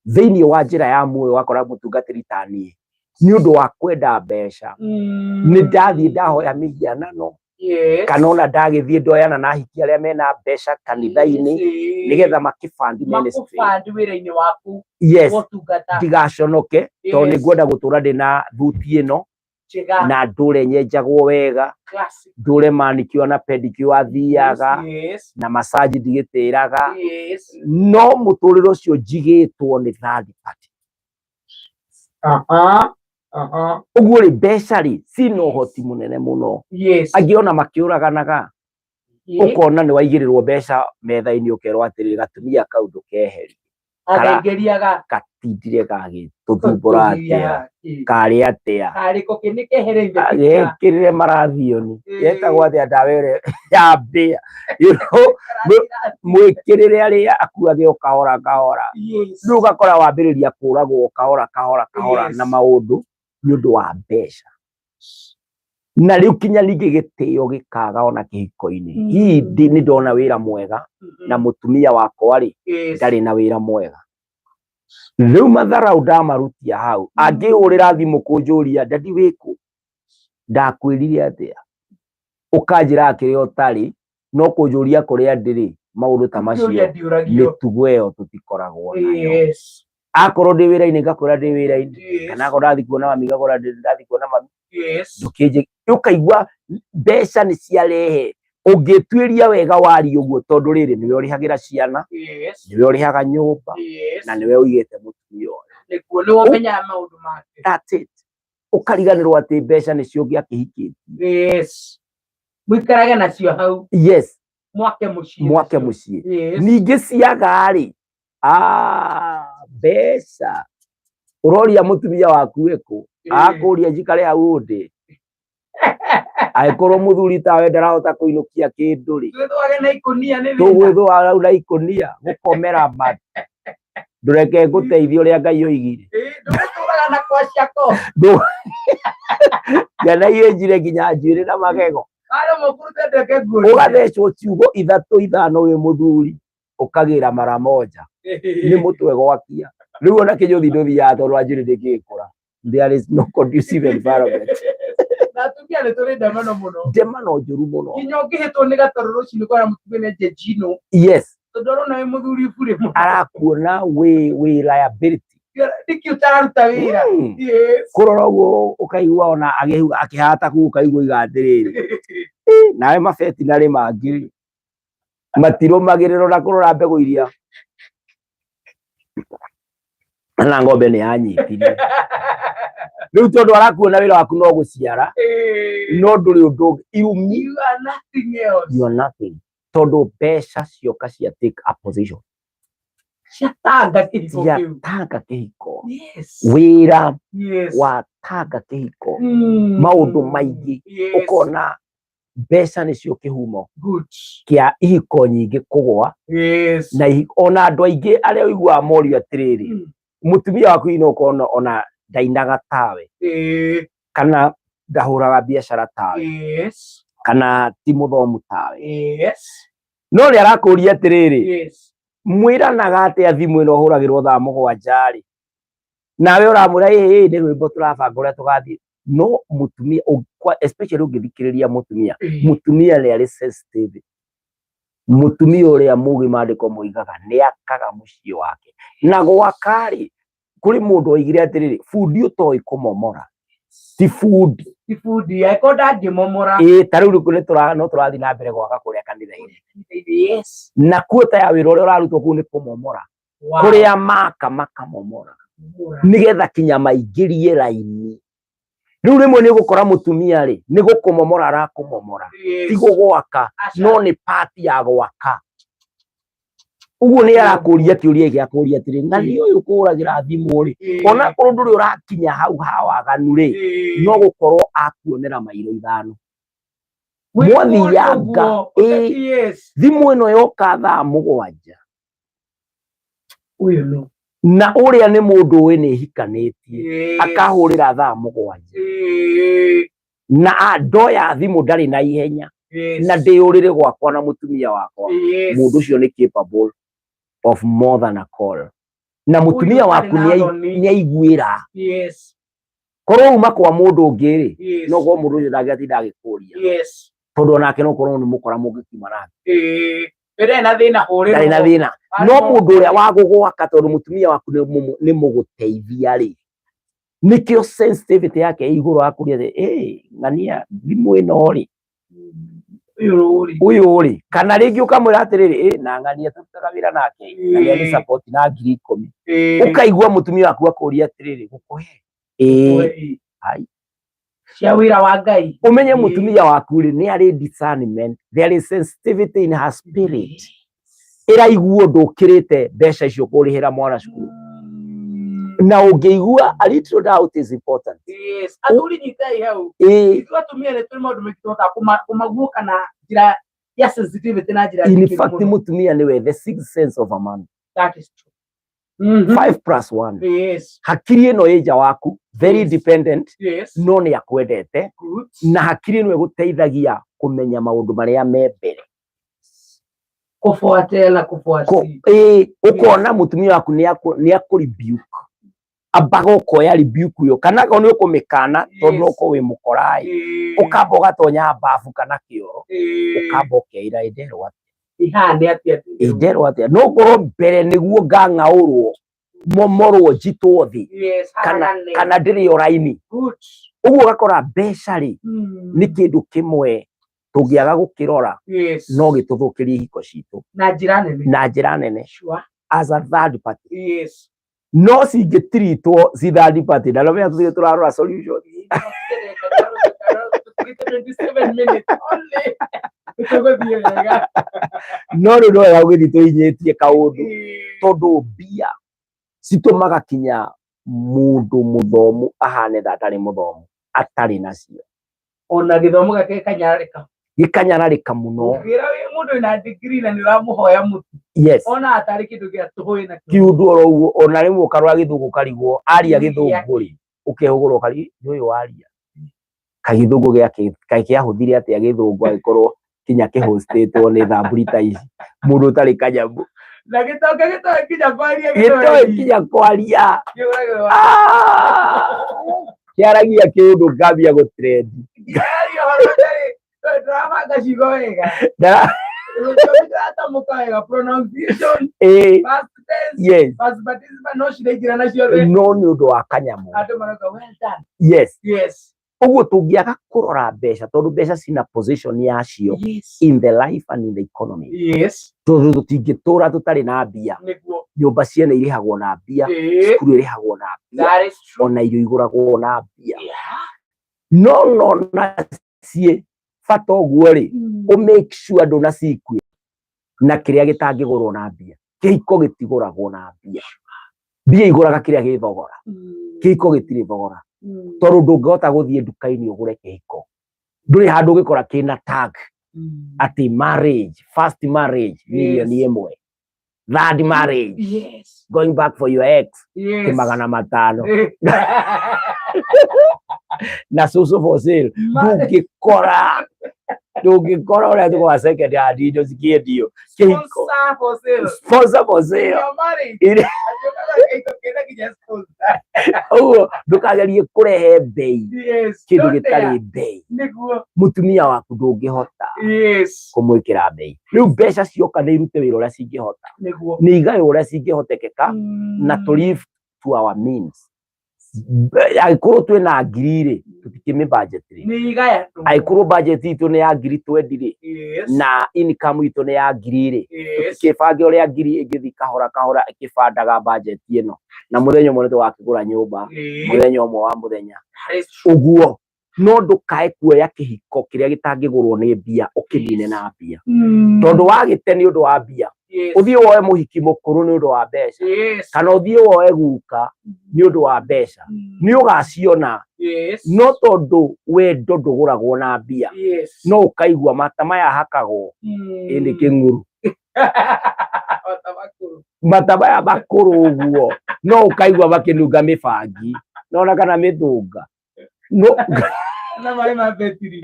thĩinĩ wa njĩra ya muoyo. Wakora mũtungatĩri ta niĩ nĩ ũndũ wa kwenda mbeca nĩ ndathiĩ ndahoya mĩhianano kana ona ndagĩthiĩ ndoyana na ahiki arĩa mena mbeca kanitha-inĩ nĩgetha makĩbandi ministry wĩra-inĩ waku ndigaconoke tondũ nĩ ngwenda gũtũra ndĩna thuti ĩno na ndũre nyenjagwo wega, ndũre manicure na pedicure athiaga na massage ndigĩtĩraga. No mũtũrĩre ũcio njigĩtwo nĩ third party. Ũguo rĩ mbeca rĩ cina ũhoti mũnene mũno. Angĩ ona makĩũraganaga ũkona nĩ waigĩrĩrwo mbeca metha-inĩ ũkerwo atĩrĩrĩ gatumia kau ndũkeherie gatindire gagĩtũthumbũra atĩa karĩ atĩa gekĩrĩre marathioni getagwo atĩa ndawa ĩrĩa ya mbĩa mwĩkĩrĩre arĩa akuage o kahora kahora. Rĩu ũgakora wambĩrĩria kũragwo kahora kahora na maũndũ nĩ ũndũ wa mbeca. Na rĩu kinya ningĩ gĩtĩo gĩkaga ona kĩhiko-inĩ. Hihi nĩ ndona wĩra mwega na mũtumia wakwa rĩ ndarĩ na wĩra mwega. Rĩu matharaũ ndamarutia hau angĩhũrĩra thimũ kũnjũria ndadi wĩkũ ndakwĩrire atĩa ũkanjĩra kĩrĩa ũtarĩ no kũnjũria kũrĩa ndĩrĩ maũndũ ta macio mĩtugo ĩyo tũtikoragwo nayo. Akorwo ndĩ wĩra-inĩ ngakwĩra ndĩ wĩra-inĩ kana akorwo ndathiĩ kuona mami ngakora ndathiĩ kuona mami. Ũkaigua mbeca nĩ ciarehe ũngĩtuĩria wega waria ũguo tondũ rĩrĩ nĩwe ũrĩhagĩra ciana, nĩwe ũrĩhaga nyũmba na nĩwe ũigĩte mũtumia ũyũ. That's it. Ũkariganĩrwo atĩ mbeca nĩcio ũngĩakĩhikĩtie. Mũikarage nacio hau. Mwake mũciĩ. Ningĩ ciaga rĩ mbeca ũroria mũtumia waku wĩkũ akũria njikare hau ndĩ angĩkorwo mũthuri tawe ndarahota kũinũkia kĩndũ rĩ tũgwĩthũa hau na ikũnia gũkomera matu ndũreke ngũteithie ũrĩa Ngai oigire. Ciana irĩnjire nginya njuĩrĩ na magego ũgathecwo ciugo 3 5 wĩ mũthuri ũkagĩra mara moja nĩ mũtwe gwakia. Rĩu ona kĩnyũthi ndũthiaga tondũ wa njuĩrĩ ndĩngĩkũra. There is no conducive environment. Natumia nĩ tũrĩ ndemano mũno. Ndemano njũru mũno. Nginya ũngĩhĩtwo nĩ gatarũ rũcinĩ ũkona mũtumia nĩ njejino. Tondũ ũrona wĩ mũthuri burĩ mũno. Arakuona wĩ liability. Nĩkĩ ũtararuta wĩra. Kũrora ũguo ũkaigua ona akĩhata kũu ũkaigua igatĩrĩrĩ. Nawe mabeti narĩ mangĩ matirũmagĩrĩrwo na kũrora mbegũ iria na ng'ombe nĩ yanyitire. Rĩu tondũ arakuona wĩra waku no gũciara no ndũrĩ ũndũ irumi. You are nothing. Tondũ mbeca cioka cia take a position. Ciatanga kĩhiko. Wĩra watanga kĩhiko. Maũndũ maingĩ ũkona mbeca nĩcio kĩhumo kĩa ihiko nyingĩ kũgwa. Na ona andũ aingĩ arĩa ũiguaga morio atĩrĩrĩ mũtumia waku no ũkona ona ndainaga tawe kana ndahũraga biacara tawe kana ti mũthomu tawe. No nĩ arakũria atĩrĩrĩ mwĩranaga atĩa thimũ ĩno ũhũragĩrwo thaa 7 rĩ nawe ũramwĩra nĩ rwĩmbo tũrabanga ũrĩa tũgathiĩ. No mũtumia especially ũngĩthikĩrĩria mũtumia nĩ arĩ sensitive. Mũtumia ũrĩa mũgĩ maandĩko moigaga nĩ akaga mũciĩ wake na gwaka rĩ kũrĩ mũndũ oigire atĩrĩrĩ bundi ũtoĩ kũmomora ti food ya koda ngimomora tariu kune no turathi na mbere gwaka kuria kanitha-ini yes na kuota ya wira uria urarutwo kuu ni kumomora kuria makamomora nigetha kinya maingirie raini riu rimwe ni gukora mutumia ri ni gukumomora arakumomora ti gugwaka no ni party ya gwaka uguo ni arakuria kiuria gya kuria atiri ngani uyu kuragira thimu ri ona korwo nduri urakinya hau hawaganu ri no gukorwo akuonera mairo ithano mwathianga thimu ino yoka thaa 7 uyu no na uria ni mundu we ni hikanitie akahurira thaa 7 na ndoya thimu ndari na ihenya na ndiurire gwakwa na mutumia wakwa mundu ucio ni capable of more than a call na mutumia waku ni aiguira korwo uma kwa mundu ungi ri no go mundu ucio ndangĩatinda agĩkũria tondu onake no korwo ni mukora mungĩkima nake ere na thina hurira ndari na thina no mundu uria wa gugwaka tondu mutumia waku ni muguteithia ri nikio sensitivity yake iguru akuria ngania thimu ino ri uyu ri kana ringi ukamwira atiriri na ngania tutaka wira nake ngania ni support na 10,000 ukaigua mutumia waku akuria atiriri gukuhe ai cia wira wa Ngai umenye mutumia waku ri ni ari discernment, there is sensitivity in her spirit iraiguo ndukirite mbeca icio kurihira mwana cukuru na ungeigua a little doubt is important. Yes, athuri nyitai hau itwatumia ni tuli maundu mekitota kumaguoka na njira ya sensitivity na njira in fact mutumia niwe the sixth sense of a man. That is true. 5+1. Yes. Hakiri ino ija waku very dependent. Yes. No ni akwendete na hakiri ino eguteithagia kumenya maundu maria me mbere kufuatela kufuati ukona mutumia waku ni akuribuke abago koya rebuke yo kana ni ukumikana tondu uko wi mukorai ukamba ugatonya bafu kana kioro ukamba ukeira idero atia ihande atia idero atia no korwo mbere niguo ngang'aurwo momorwo njitwo thi kana ndiri oraini uguo gakora mbeca ri ni kindu kimwe tungiaga gukirora no gituthukirie hiko citu na njira nene as a third party. No cingĩtiritwo ci third party na nomea tũthiĩ tũrarora solution no rĩu no wega gũgĩthiĩ tũhinyĩtie kaũndũ tondũ mbia citũmaga kinya mũndũ mũthomu ahane ta atarĩ mũthomu atarĩ nacio ona gĩthomo gake gĩkanyararĩka mũno mundu ina degree na niramuhoya mutu ona atari kindu gia tuhui na kiundu oro uguo ona rimwe ukarwa githungu karigwo aria githungu ri ukehugurwo kari uyu aria kagithungu giake kiahuthire atia githungu agikorwo kinya kihostetwo ni thamburi ta ici mundu utari kanyamu na gitoke kinya kwaria kiaragia kiundu ngambia gutrend drama gashigo wega hata mukaega pronunciation past tense past participle no shiregira nacio no ni undu wa kanyamu atu maraka well done. Yes uguo tungiaga kurora mbeca tondu mbeca cina position yacio in the life and in the economy tondu tutingitura tutari na mbia nyumba ciene irihagwo na mbia cukuru irihagwo na mbia ona irio iguragwo na mbia no na cie fata uguo ri make sure nduna cikue na kiria gitangigurwo na mbia kihiko gitiguragwo na mbia mbia iguraga kiria githogora kihiko gitiri thogora tondu ndungihota guthie nduka-ini ugure kihiko nduri handu gikora kina tag ati marriage first marriage milioni imwe third marriage going back for your ex kimagana matano na social for sale ndungikora uria tukwa second hand indo cikiendio sponsor for sale uguo ndukagerie kurehe bei kindu gitari bei mutumia waku ndungihota kumwikira bei riu mbeca cioka ni irute wira uria cingihota ni igae uria cingihotekeka na to live to our means Agĩkorwo twĩna ngiri rĩ tũtikĩmĩ budget rĩ, agĩkorwo budget itũ nĩ ya ngiri 20 rĩ na income itũ nĩ ya ngiri rĩ, tũtikĩbange ũrĩa ngiri ĩngĩthiĩ kahora kahora ĩkĩbandaga budget ĩno, na mũthenya ũmwe nĩ tũgakĩgũra nyũmba mũthenya ũmwe wa mũthenya. Ũguo no ndũkae kuoya kĩhiko kĩrĩa gĩtangĩgũrwo nĩ mbia ũkĩnine na mbia, tondũ wagĩte nĩ ũndũ wa mbia ũthiĩ woe mũhiki mũkũrũ nĩ ũndũ wa mbeca, kana ũthiĩ woe guka nĩ ũndũ wa mbeca, nĩ ũgaciona. No tondũ wendo ndũgũragwo na mbia, no ũkaigua mata maya hakagwo ĩndĩ kĩng'uru mata maya makũrũ ũguo, no ũkaigua makĩnunga mĩbangi nona kana mĩthũnga no na maĩ ma betiri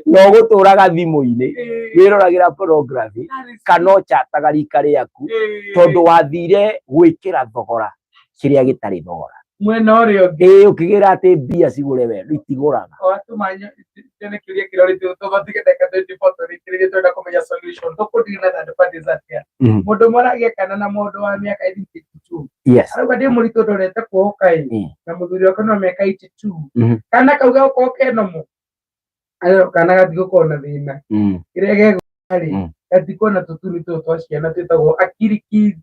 no gũtũraga thimũ-inĩ wĩroragĩra pornography kana ũchataga rika rĩaku tondũ wathire gwĩkĩra thogora kĩrĩa gĩtarĩ thogora mwena ũrĩa ũngĩ, ũkĩgĩra atĩ mbia cigũre wendo itigũraga. Mũndũ ũmwe aragĩkana na mũndũ wa mĩaka 82 arauga ndĩ mũritũ ndorete kuohoka na mũthuri wake no mĩaka 82 kana kauga gũkorwo kena mo kana gatigũkorwo na thĩna kĩrĩa gegũkarĩ gatikwo na tũtuni tũtũ twa ciana twĩtagwo akiri kids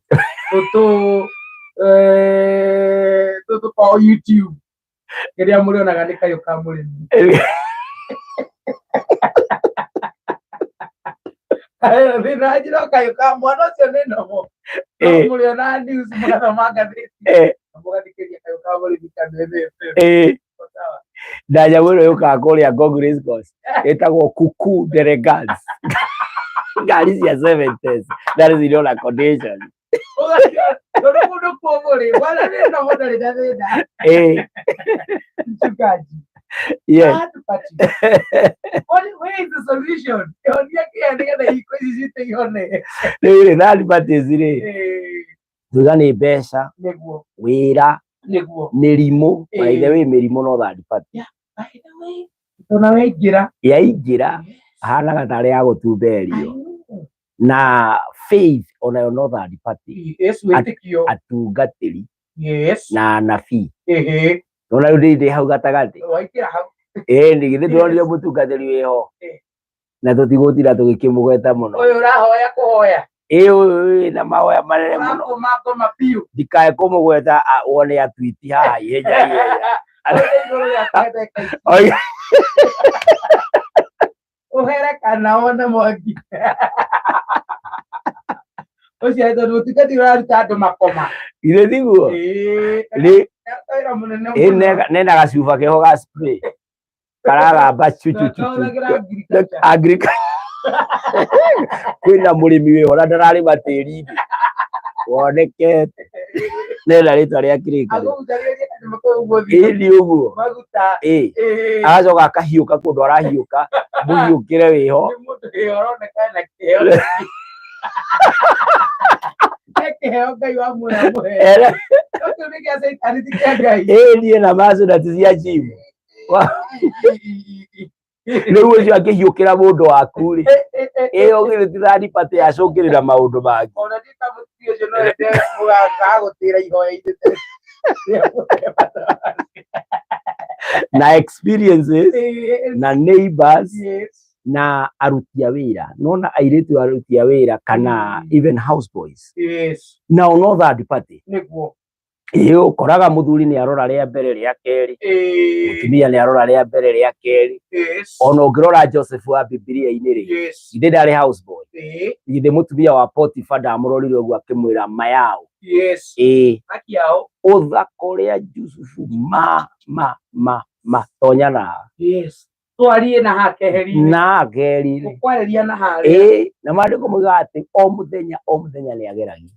tũtũ kwa YouTube kĩrĩa mũrĩonaga nĩ kayũ ka mũrĩmi thĩna njĩra kayũ ka mwana ũcio nĩ nomo no mũrĩona news mũgathoma ngathĩti mũgathikĩria kayũ ka mũrĩmi kamemefm. Na nyamũ ĩno yũkaga kũrĩa Congress Coast ĩtagwo kuku delegates ngari cia 70s na ziliona condition mchungaji. Yes. Where is the solution? Rĩrĩ third parties rĩ tuga nĩ mbeca, wĩra, mĩrimũ, by the way mĩrimũ no third party. Yaingĩra hanaga tarĩ ya gũtumberio na faith onayo no third party, atungatĩri na anabii nona rĩu ndĩ hau gatagatĩ nĩ githĩ turonire mũtungatĩri wĩho na tũtigũtira tũgĩkĩmũgweta mũno ũyũ ũrahoya kũhoya na mahoya manene mũno ndikae kũmũgweta wone atwiti haha ihenya ũhere kana wone mwangi ũcio tondũ mũtungatĩri ũraruta andũ makoma githĩ tiguo nena gacuba keho ga spray karagamba kwĩna mũrĩmi wĩho na ndararĩma tĩri-inĩ wonekete nena rĩtwa rĩa kĩrĩkanĩro ĩni ũguo agacoka akahiũka kũndũ arahiũka mũhiũkĩre wĩho Ngai wa muoya niĩ na macũna ti cia gym rĩu ũcio akĩhiũkĩra mũndũ waku rĩ ĩyo githĩ ti third party acũngĩrĩra maũndũ mangĩ na experiences na neighbors na aruti a wĩra nona airĩtu aruti a wĩra kana even houseboys nao no third party. Ũkoraga mũthuri nĩ arora rĩa mbere rĩa kerĩ, mũtumia nĩ arora rĩa mbere rĩa kerĩ, ona ũngĩrora Joseph wa Bibilia-inĩ rĩ githĩ ndarĩ houseboy, githĩ mũtumia wa Potifa ndamũrorire ũguo akĩmwĩra mayao ũthaka ũrĩa Jusufu tonya na twarie na hake heri kwarĩria na harĩa na maandĩko moigaga atĩ o mũthenya nĩ ageragia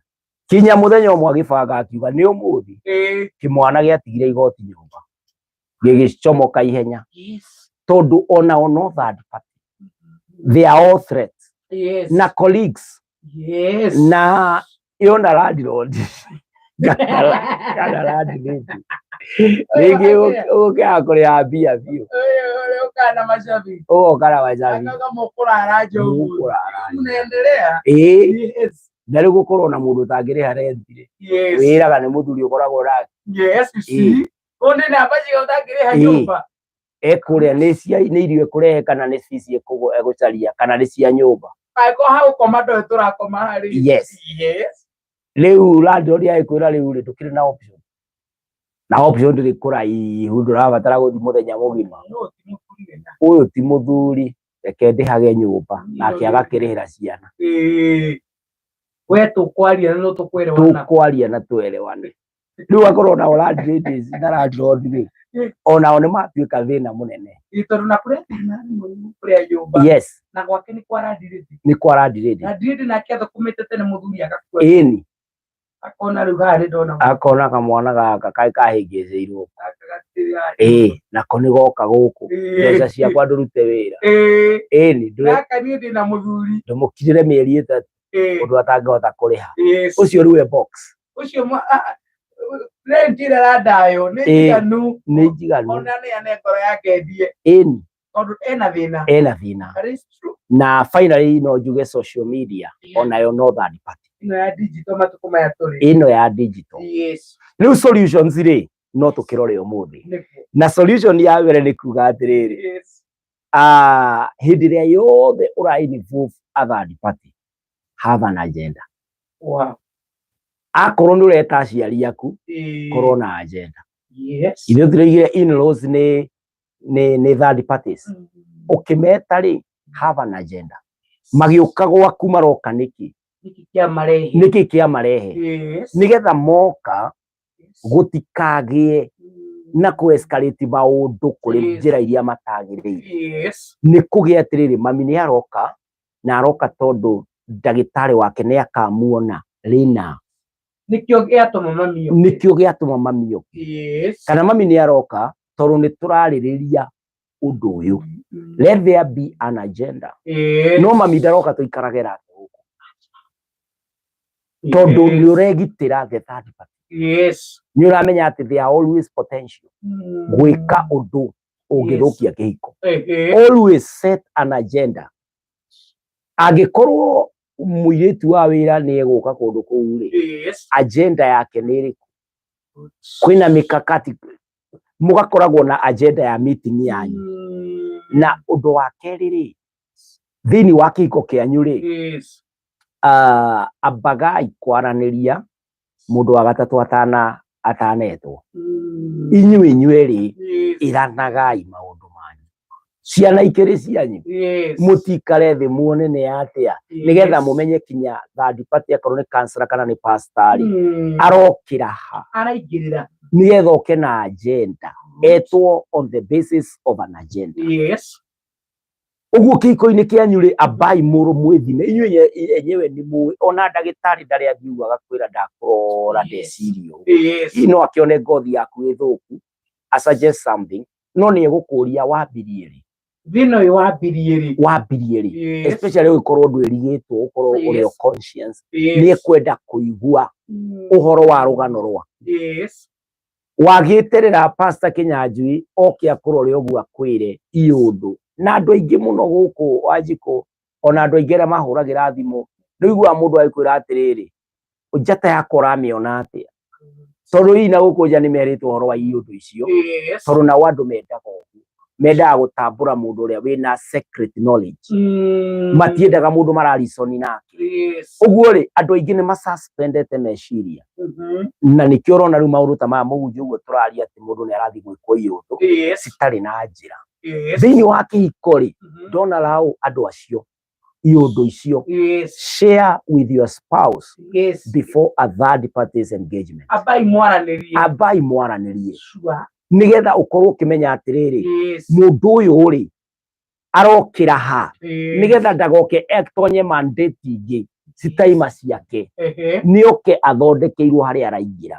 kinya mũthenya ũmwe agĩbanga akiuga nĩ ũmũthĩ kĩmwana gĩatigire igoti nyũmba gĩgĩcomoka ihenya tondũ onao no third party, they are all threats na colleagues na yona landlord kana landlady rĩngĩ ũkĩakũrĩa mbia biũ Kana mashabiki kana mashabiki kama ukurara njogu unaendelea na rĩu gũkorwo na mũndũ ũtangĩrĩha renti wĩraga nĩ mũthuri ũkoragwo nake one na baji utangĩrĩha nyũmba ekũrĩa nĩ irio ekũrehe kana nĩ fees egũcaria kana nĩ cia nyũmba aiko hau koma ndoĩ tũrakoma harĩ rĩu landlord agĩkwĩra rĩu rĩ tũkĩrĩ na option ndĩrĩ kũraihu ndũrabatara gũthiĩ mũthenya mũgima ũyũ ti mũthuri reke ndĩhage nyũmba nake agakĩrĩhĩra ciana we tũkwaria no tũkwaria na twelewane rĩu akorwo nao landladies na landlord rĩ onao nĩ matuĩka thĩna mũnene tondũ na kũrĩa nyũmba na gwake nĩ kwa landlady landlady nake athũkũmĩte tene mũthuri agakua ĩni akona rĩu harĩ ndona akona kamwana gaka kaĩ kahĩngĩcĩirwo nako nĩ goka gũkũ mbeca ciakwa ndũrute wĩra ĩni gaka niĩ ndĩna mũthuri ndĩmũkirĩre mĩeri 3 ũndũ atangĩhota kũrĩha ũcio rĩu box ũcio rent ĩrĩa arandayo nĩ njiganu ona nĩ ane ngoro yake ndie ĩni tondũ ena thĩna na finally no njuge social media onayo no third party ĩno ya digital rĩu solutions rĩ no tũkĩrore ũmũthĩ na solution ya mbere nĩ kuga atĩrĩrĩ hĩndĩ ĩrĩa yothe ũra involve a third party have an agenda akorwo nĩ ũreta aciari aku korwo na agenda ithuĩ tũraigire in-laws nĩ third parties ũkĩmeta rĩ have an agenda magĩũka gwaku maroka nĩkĩ kĩa marehe nĩgetha moka gũtikagĩe na kũ-escalate maũndũ kũrĩ njĩra iria matagĩrĩire nĩ kũgĩa atĩrĩrĩ mami nĩ aroka na aroka tondũ ndagĩtarĩ wake nĩ akamuona rĩna nĩkĩo gĩatũma mami oke kana mami nĩ aroka tondũ nĩ tũrarĩrĩria ũndũ ũyũ let there be an agenda no mami ndaroka tũikarage nake gũkũ tondũ nĩ ũregitĩra the third party nĩ ũramenya atĩ there are always potential gwĩka ũndũ ũngĩthũkia kĩhiko always set an agenda angĩkorwo mũirĩtu wa wĩra nĩ egũka kũndũ kũu rĩ agenda yake nĩ ĩrĩkũ kwĩna mĩkakati mũgakoragwo na agenda ya meeting yanyu na ũndũ wa kerĩ rĩ thĩinĩ wa kĩhiko kĩanyu rĩ ambagai kwaranĩria mũndũ wa gatatũ atanetwo inyuĩ rĩ iranagai maũndũ manyu ciana ikĩrĩ cianyu mũtikare thĩ muone nĩ atĩa nĩgetha mũmenye kinya third party akorwo nĩ counselor kana nĩ pastor arokĩra ha araingĩrĩra nĩgetha oke na agenda etwo on the basis of an agenda ũguo kĩhiko-inĩ kĩanyu rĩ ambai mwĩthime inyuĩ enyewe nĩ mũĩ ona ndagĩtarĩ ndarĩ athiĩ agakwĩra ndakũrora ndecirio no akĩone ngothi yaku ĩ thũku suggest something no nĩ egũkũria wambirie rĩ thĩna ũyũ wambirie rĩ especially ũgĩkorwo ndwĩrigĩtwo ũkorwo ũrĩ conscience nĩ ekwenda kũigua ũhoro wa rũgano rwaku wagĩterera pastor Kinyanjui oke akũrore ũguo akwĩre iũndũ na andũ aingĩ mũno gũkũ Wanjikũ ona andũ aingĩ arĩa mahũragĩra thimũ rĩu igua mũndũ agĩkwĩra atĩrĩrĩ njata yakwa ũramĩona atĩa tondũ hihi na gũkũ nja nĩ merĩtwo ũhoro wa iũndũ icio tondũ nao andũ mendaga gũtambũra mũndũ ũrĩa wĩna secret knowledge matiendaga mũndũ marariconi nake ũguo rĩ andũ aingĩ nĩ masuspendete meciria na nĩkĩo ũrona rĩu maũndũ ta maya mũhunjia ũguo tũraria atĩ mũndũ nĩ arathiĩ gwĩkwo iũndũ citarĩ na njĩra thĩinĩ wa kĩhiko rĩ don't allow andũ acio iũndũ icio share with your spouse before a third party's engagement ambai mwaranĩrie nĩgetha ũkorwo ũkĩmenya atĩrĩrĩ mũndũ ũyũ rĩ arokĩra ha nĩgetha ndagoke etonye mandate ingĩ citaima ciake nĩ oke athondekeirwo harĩa araingĩra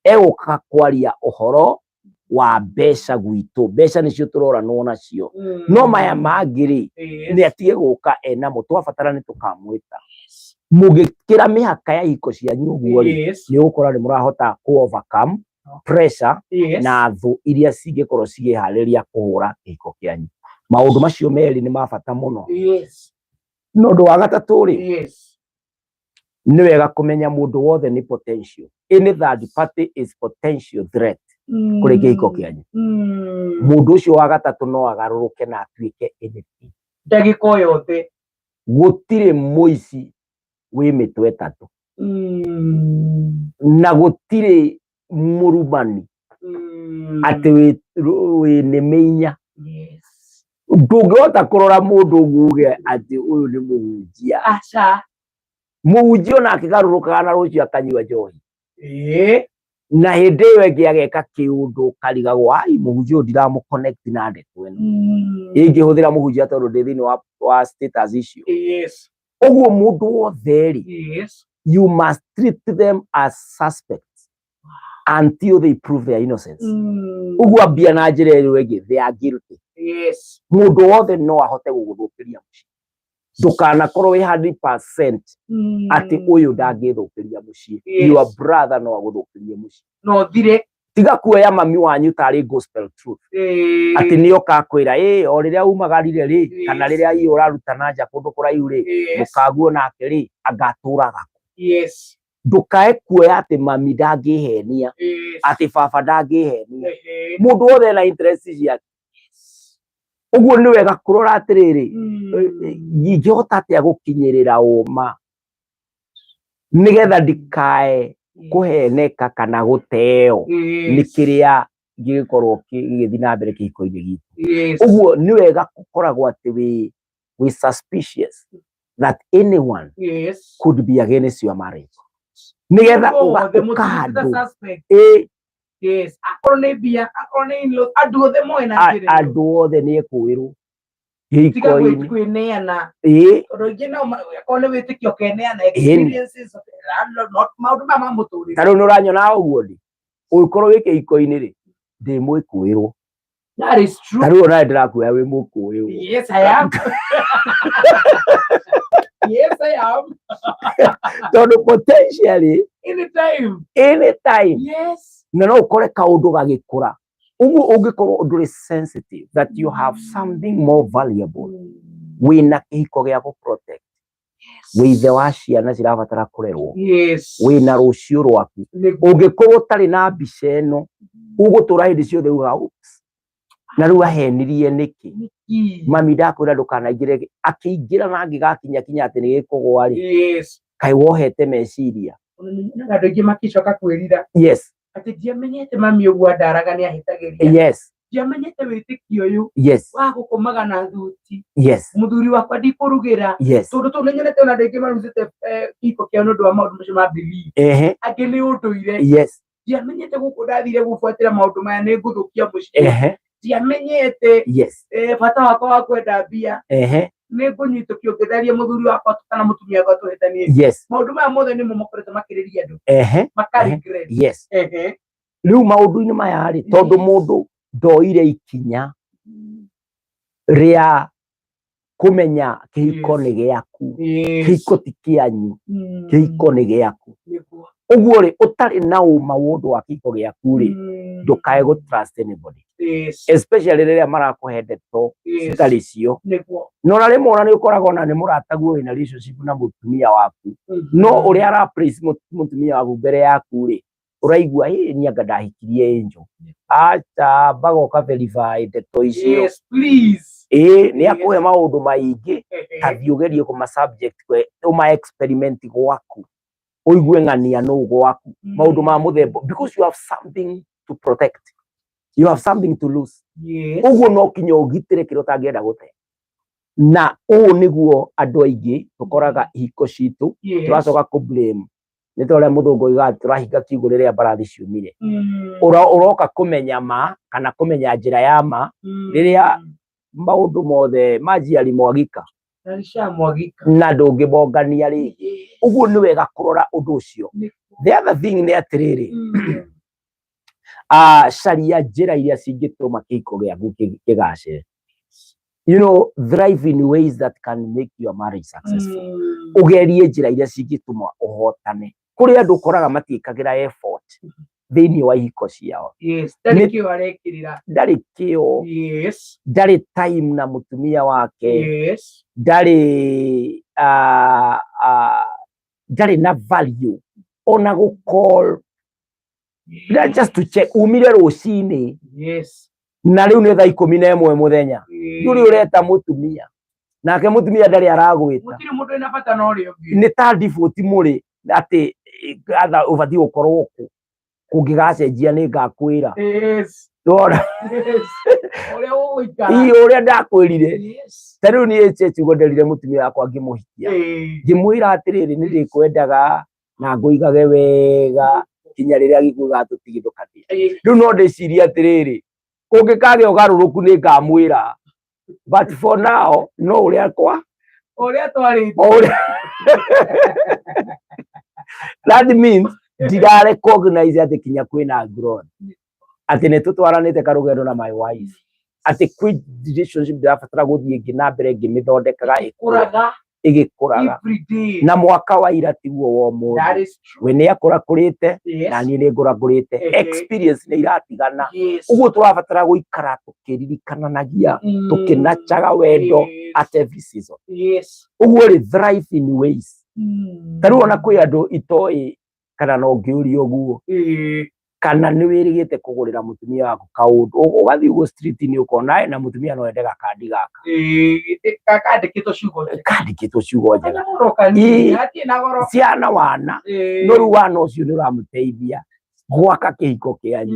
egũka kwaria ũhoro wa mbeca gwitũ mbeca nĩcio tũroranwo nacio no maya mangĩ rĩ nĩ atige gũka enamo twabatara nĩ tũkamwĩta mugikira mihaka ya iko cianyu guo ri ni ukora ni murahota ku overcome pressure na thu iria cingikorwo cigihariria kuhura iko kianyu. Maundu macio meri ni mabata muno. No ndu wa gatatu ri ni wega kumenya mundu wothe ni potential. Any third party is potential threat kuri iko kianyu. Mundu ucio wa gatatu no agaruruke na atuike anything ndagiko yothe. Gutire muici wi mitwe tatu na gutire murumani ati wi ni meinya. Ndungihota kurora mundu nguge ati uyu ni muhunjia. Acha muhunjia na akigaruruka na rucio akanyua njohi na hindi iyo ingi ageka kiundu karigagwo ai muhunjia ndiramu connect na ndeto ino ingihuthira muhunjia tondu ndi thini wa status issue. Uguo mundu wothe ri you must treat them as suspects until they prove their innocence. Uguo ambia na njira iyo ingi they are guilty. Mundu wothe no ahote guguthukiria muci. Ndukanakorwo wi 100% ati uyu ndangithukiria muci. Your brother no aguthukirie muci. No thire tiga kuoya mami wanyu tari gospel truth ati ni okakwira o riria umagarire ri kana riria iyo uraruta na nja kundu kuraihu ri mukaguo nake ri angaturaga. Ndukae kuoya ati mami ndangihenia ati baba ndangihenia. Mundu wothe na interest ciake. Uguo ni wega kurora atiriri ingihota atia gukinyirira uma nigetha ndikae kuheneka kana guteo ni kiria gikorwo gigithi na mbere kihiko-ini gitu. Uguo ni wega gukoragwo ati we suspicious that anyone could be against your marriage nigetha ukahandu akorwo ni bia akorwo ni in-laws andu othe moe na njira andu othe ni ekuirwo gihiko-ini kwineana tondu ingi no akorwo ni witikio keneana experiences not maundu ma muturire. Tariu ni uranyona uguo ndi ugikorwo wi kihiko-ini ri ndi mwikuirwo. That is true. Tariu ona ndirakuya wi mukuirwo. Yes I am. Yes I am. Tondu potentially anytime yes na no ukore kaundu gagikura uguo ungikorwo unduri sensitive that you have something more valuable wina kihiko gia ku protect withe wa ciana cirabatara kurerwo wina rucio rwaku ungikorwo tari na mbica ino ugutura hindi ciothe uga na riu ahenirie niki mami ndakwira ndukanaingire akiingira na angigakinya kinya ati ni gikugwa ri kai wohete meciria andu ingi makicoka kwirira ati ndiamenyete mami uguo ndaraga ni ahitagiria ndiamenyete witikio uyu wa gukomaga na thuti muthuri wakwa ndikurugira tondu tu ninyonete ona andu ingi marutite kihiko kiao nundu wa maundu macio ma belief angi ni unduire ndiamenyete guku ndathire gubuatira maundu maya ni nguthukia mucii ndiamenyete bata wakwa wa kwenda mbia ni ngunyitũkio ngitharia muthuri wakwa kana mutumia wakwa tuhitanie maundu maya mothe nimo makoretwo makiriria andu makaregret. Riu maundu-ini maya ri tondu mundu ndoire ikinya ria kumenya kihiko ni giaku kihiko ti kianyu kihiko ni giaku. Uguo ri utari na uma wondu wa kihiko giaku ri ndukae gu trust anybody especially riria marakuhe ndeto citari cio. No rimwe ona ni ukoragwo na ni murataguo wina relationship na mutumia waku no uria ara praise mutumia waku mbere yaku ri uraigua ni anga ndahikirie angel acha bagoka verify ndeto icio ni akuhe maundu maingi kathiugerie kuma subject kwe uma experiment gwaku uigue ng'ania no gwaku maundu ma muthemba because you have something to protect, you have something to lose. Uguo no kinya ugitire kiro tangienda gute na uu niguo andu aingi tukoraga hiko citu turacoka ku blame ni tore muthungu iga turahinga kiugo riria barathi ciumire uroka kumenya ma kana kumenya njira ya ma riria maundu mothe majiari mwagika na ndungibongania ringi. Uguo ni wega kurora undu ucio. The other thing ni atiriri caria njira iria cingituma kihiko giaku kigacire. you know, thrive in ways that can make your marriage successful. Ugerie njira iria cingituma uhotane. Kuri andu koraga matiikagira effort thini wa ihiko ciao. Yes, ndarikio arekirira. Ndarikio. Yes. Ndari time na mutumia wake. Yes. Ndari na value. Ona go call. Just to check umire rucini. Yes. Na riu ni thaa 11 muthenya. Nduri ureta mutumia. Nake mutumia ndari aragwita. Mutiri mundu ina bata no ri ungi. Ni ta default muri ati gatha ubati gukorwo ku. Kungigacenjia ni ngakwira. Yes. Ndora. Yes. Oria uikara. Ii oria ndakwirire. Yes. Tariu ni chechi nderire mutumia wakwa ngimuhikia. Ngimwira atiriri ni ndikwendaga na nguigage wega. Kinya riria gikuga tutigithukania. Riu no ndiciria atiriri. Ungikage ugaruruku ni ngamwira. But for now, no uria kwa. Oria twari. That means did recognize ati kinya kwina growth. Ati ne tutwaranite karugendo na my wife. Ati quit relationship ndafatara guthie ngina mbere ngimithondekaga ikuraga igikuraga na mwaka wa ira tiguo wo mundu we ni akura kurite na ni ngura ngurite experience ni iratigana uguo turafatara guikara tukiririkananagia tukinachaga wendo at every season uguo ri thrive in ways taru ona kwi andu itoi kana no ngiurio guo kana ni wirigite kugurira mutumia wako kaundu ugathi go street ni ukona na mutumia no endega kandi gaka kandikitwo ciugo njega ciana wana no ru wana ucio ni uramuteithia gwaka kihiko kianyu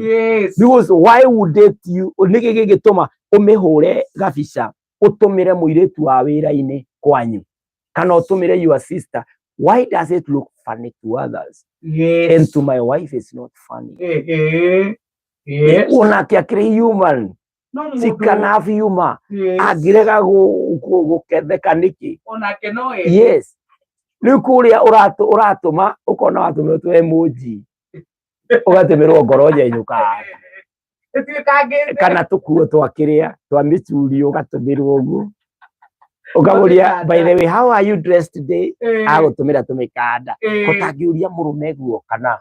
because why would date you niki gigituma umihure gabica utumire muiretu wa wira-ini kwanyu kana utumire your sister. Why does it look funny to others? Yes. And to my wife, it's not funny. Yes. Una kia kiri human. Si kana have humor. Agirega guketheka niki. Ona keno Yes. Nikuria uratuma ukona watumire tu emoji. Ugatumirwo ngoro nyenyuka. Kana tukuo twakiria twa micuri ugatumirwo uguo. Ugaguria, by the way, how are you dressed today? Agutumira tumikanda. Kotagiuria murume guo kana.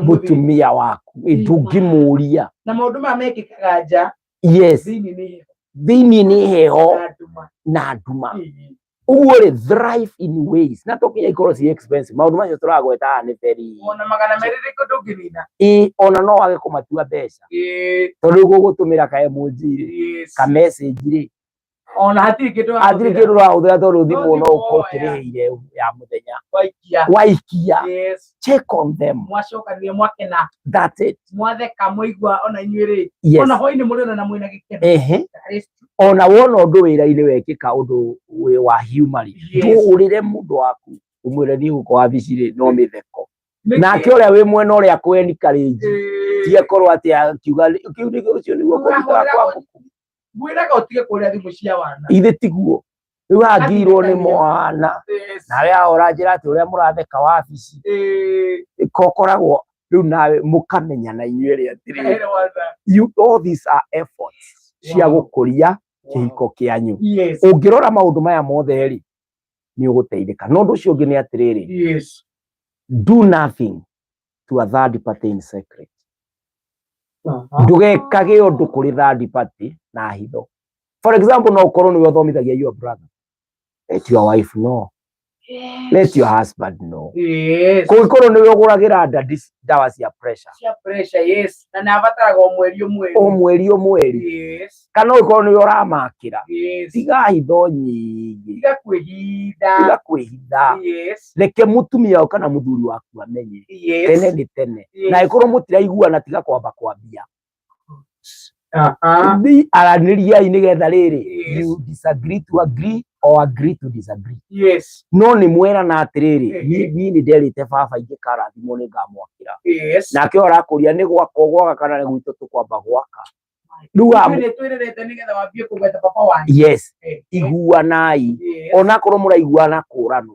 Mutumia waku. Ndungimuria. Na maundu ma mekikaga nja. Yes. Thini ni heho na nduma. Uguo ri thrive in ways. Na tokinya ikorwo ci expensive. Maundu macio turagweta ni very. Ona magana meriri ko ndungirina. Ona no wage kumatua mbeca. Tondu gugutumira ka emoji ka message ri. Ona hatiri kindu rahuthira tondu thimu no ukokiriire ya muthenya waikia. Yes. Check on them. Mwacokanie mwakena. That's it. Mwatheka muigwa ona inyuiri. Ona hoini muriona na mwina gikeno. Ona wona undu wira-ini wekika undu wa humor ndu urire mundu waku umwire ni uko wabicire no mitheko nake uria wi mwena uria kweni courage tie korwo ati akiuga kiu ni ucio ni guo kwa mwiraga utige kuria thimu cia wana ithe tiguo riu angirwo ni mwana nawe aoranjira ati uria muratheka wabici kokoragwo riu nawe mukamenya na inyuiri atiri all these are efforts cia gukuria kihiko kianyu. Ungirora maundu maya mothe ri ni uguteithika no ndu cio ngi ni atiriri do nothing to a third party in secret. Ndugekage undu kuri third party na hitho. For example, no ukorwo ni uthomithagia your brother, let your wife know. Let your husband know. Yes. Kuikorwo ni uguragira dawa cia pressure. Yes. Na nabataraga omweri omweri. Yes. Kana ukorwo ni uramakira. Yes. Tiga hitho nyingi. Tiga kwihitha. Yes. Reke mutumia kana muthuri waku amenye. Yes. Tene ni tene. Yes. Na ikorwo mutiraiguana tiga kwamba kwambia. Araniria inigetha riri. You disagree to agree or agree to disagree. Yes. No ni mwera na atiriri ni nderite baba ingikara thimo ni ngamwakira. Yes. Na ke orakuria ni gwako gwaka kana ni gwito tukwamba gwaka. Twirete nigetha wambie kugweta papa wanyu. Yes. Iguanai. Ona korwo muraiguana kurano.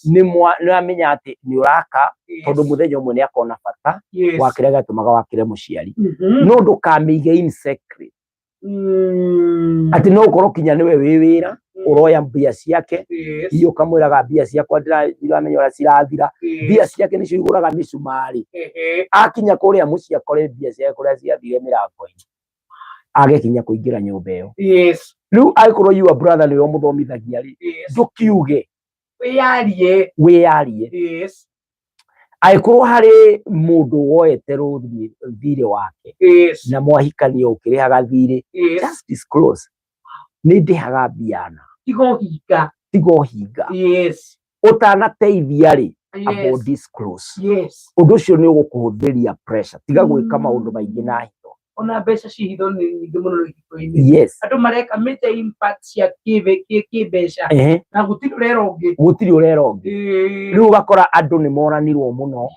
Ni amenya ati ni uraka tondu muthenya umwe ni akona bata wakire gatumaga wakire muciari. No ndukamige in secret. ati no ukoro kinya niwe wira uroya mbia ciake iyo kamwiraga mbia ciakwa ndiramenya ora cirathira mbia ciake nicio iguraga misumari akinya kuria mucia kore mbia ciake kuria ciathire mirango-ini age kinya kuingira nyumba iyo riu aikorwo you brother niwe muthomithagia ri ndukiuge wiyarie aikorwo hari mundu woete thire wake na mwahikania ukirihaga thire just disclose ni ndihaga mbiana tigo hinga utanateithia ri about disclose undu ucio ni ugukuhuthiria pressure tiga gwika maundu maingi na hitho ona mbeca cihitho ni nyingi muno giko-ini andu mareka major impact ya kibeca na gutiri urera ungi riu ugakora andu ni moranirwo muno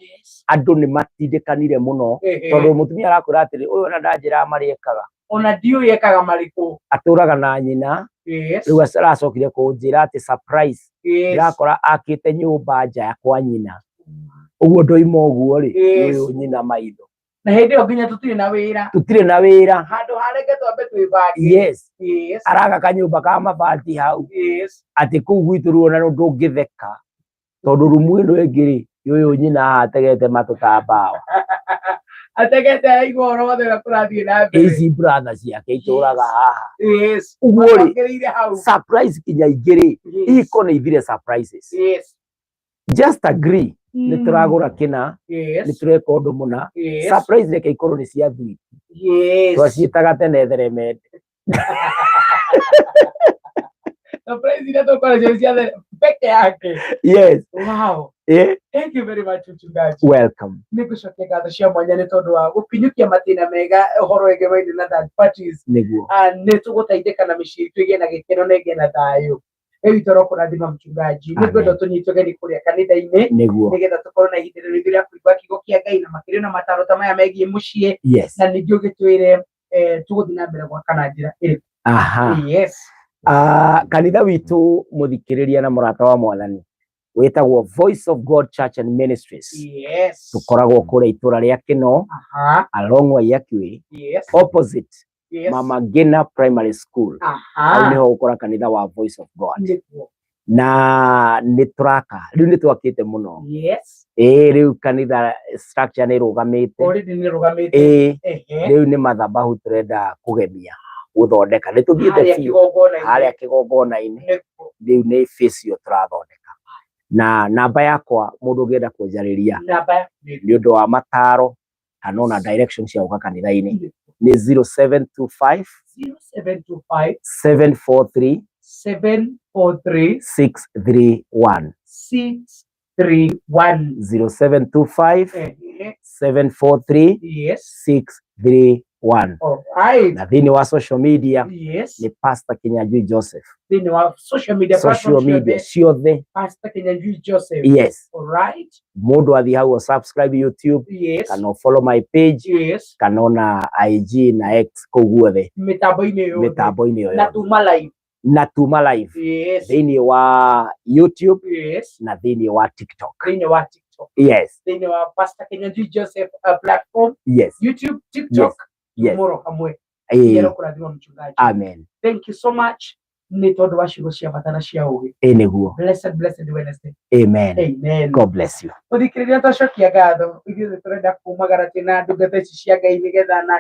andu ni matindikanire muno tondu mutumia arakwira atiri uyu ona ndanjira mariekaga ona ndiu yekaga mariku aturaga na nyina riu aracokire kunjira ati surprise ndirakora akite nyumba nja ya kwa nyina uguo ndoima uguo ri uyu nyina maitho na hindi yo nginya tutire na wira handu hareke twambe twibage araga kanyumba ka mabati hau ati kuu gwitu ruona ndungitheka tondu rumu ino ingiri uyu nyina ategete matuta mbawa ategete igoro wothe na kurathie na mbere ici brother ciake ituraga haha uguo ri surprise kinya igiri iko ni ithire surprises just agree ni turagura kina ni tureka undu muna surprise reke ikorwo ni cia thwiti twaciitaga tene theremende surprise ile tokora cia peke yake wow thank you very much mchungaji welcome nigucokia ngatho cia mwanya ni tondu wa gukinyukia matina mega uhoro egewaini na third parties niguo ni tugutaithika na miciri tuige na gikeno na ige na thayo Eitoro kurathima mchungaji nigwenda tunyitwo geni kuria kanitha-ini nigetha tukorwo na ihinda riru ria kuigua kiugo kia Ngai na makiria na mataro ta maya megie mucii na ningi ugitwire tuguthii na mbere gwaka na njira iriku kanitha witu muthikiriria na murata wa mwathani witagwo Voice of God Church and Ministries tukoragwo kuria itura ria Kino along Waiyaki opposite Mama Ngina Primary School au niho ukora kanitha wa Voice of God na nituraka riu nitwakite muno riu kanitha structure ni rugamite riu ni mathabahu turenda kugemia guthondeka nituthiete haria kigongona-ini riu ni face yo turathondeka na namba yakwa mundu ngienda kunjariria ni undu wa mataro kana na direction cia uka kanitha-ini ni 0725 743 631 0725 743 631 na thini wa social media ni Pastor Kinyanjui Joseph thini wa social media ciothe Pastor Kinyanjui Joseph mundu athi hau subscribe YouTube kana follow my page kana na IG na X koguothe mitambo-ini yo na tuma live thini wa YouTube na thini wa TikTok thini wa Pastor Kinyanjui Joseph platform YouTube TikTok moro hamwe yero kurathima mchungaji amen thank you so much ni tondu wa ciugo cia batana cia ugi niguo blessed Wednesday amen God bless you uthikiriria twacokia ngatho ithuĩ turenda kumagara tena ndungata ici cia Ngai nigetha na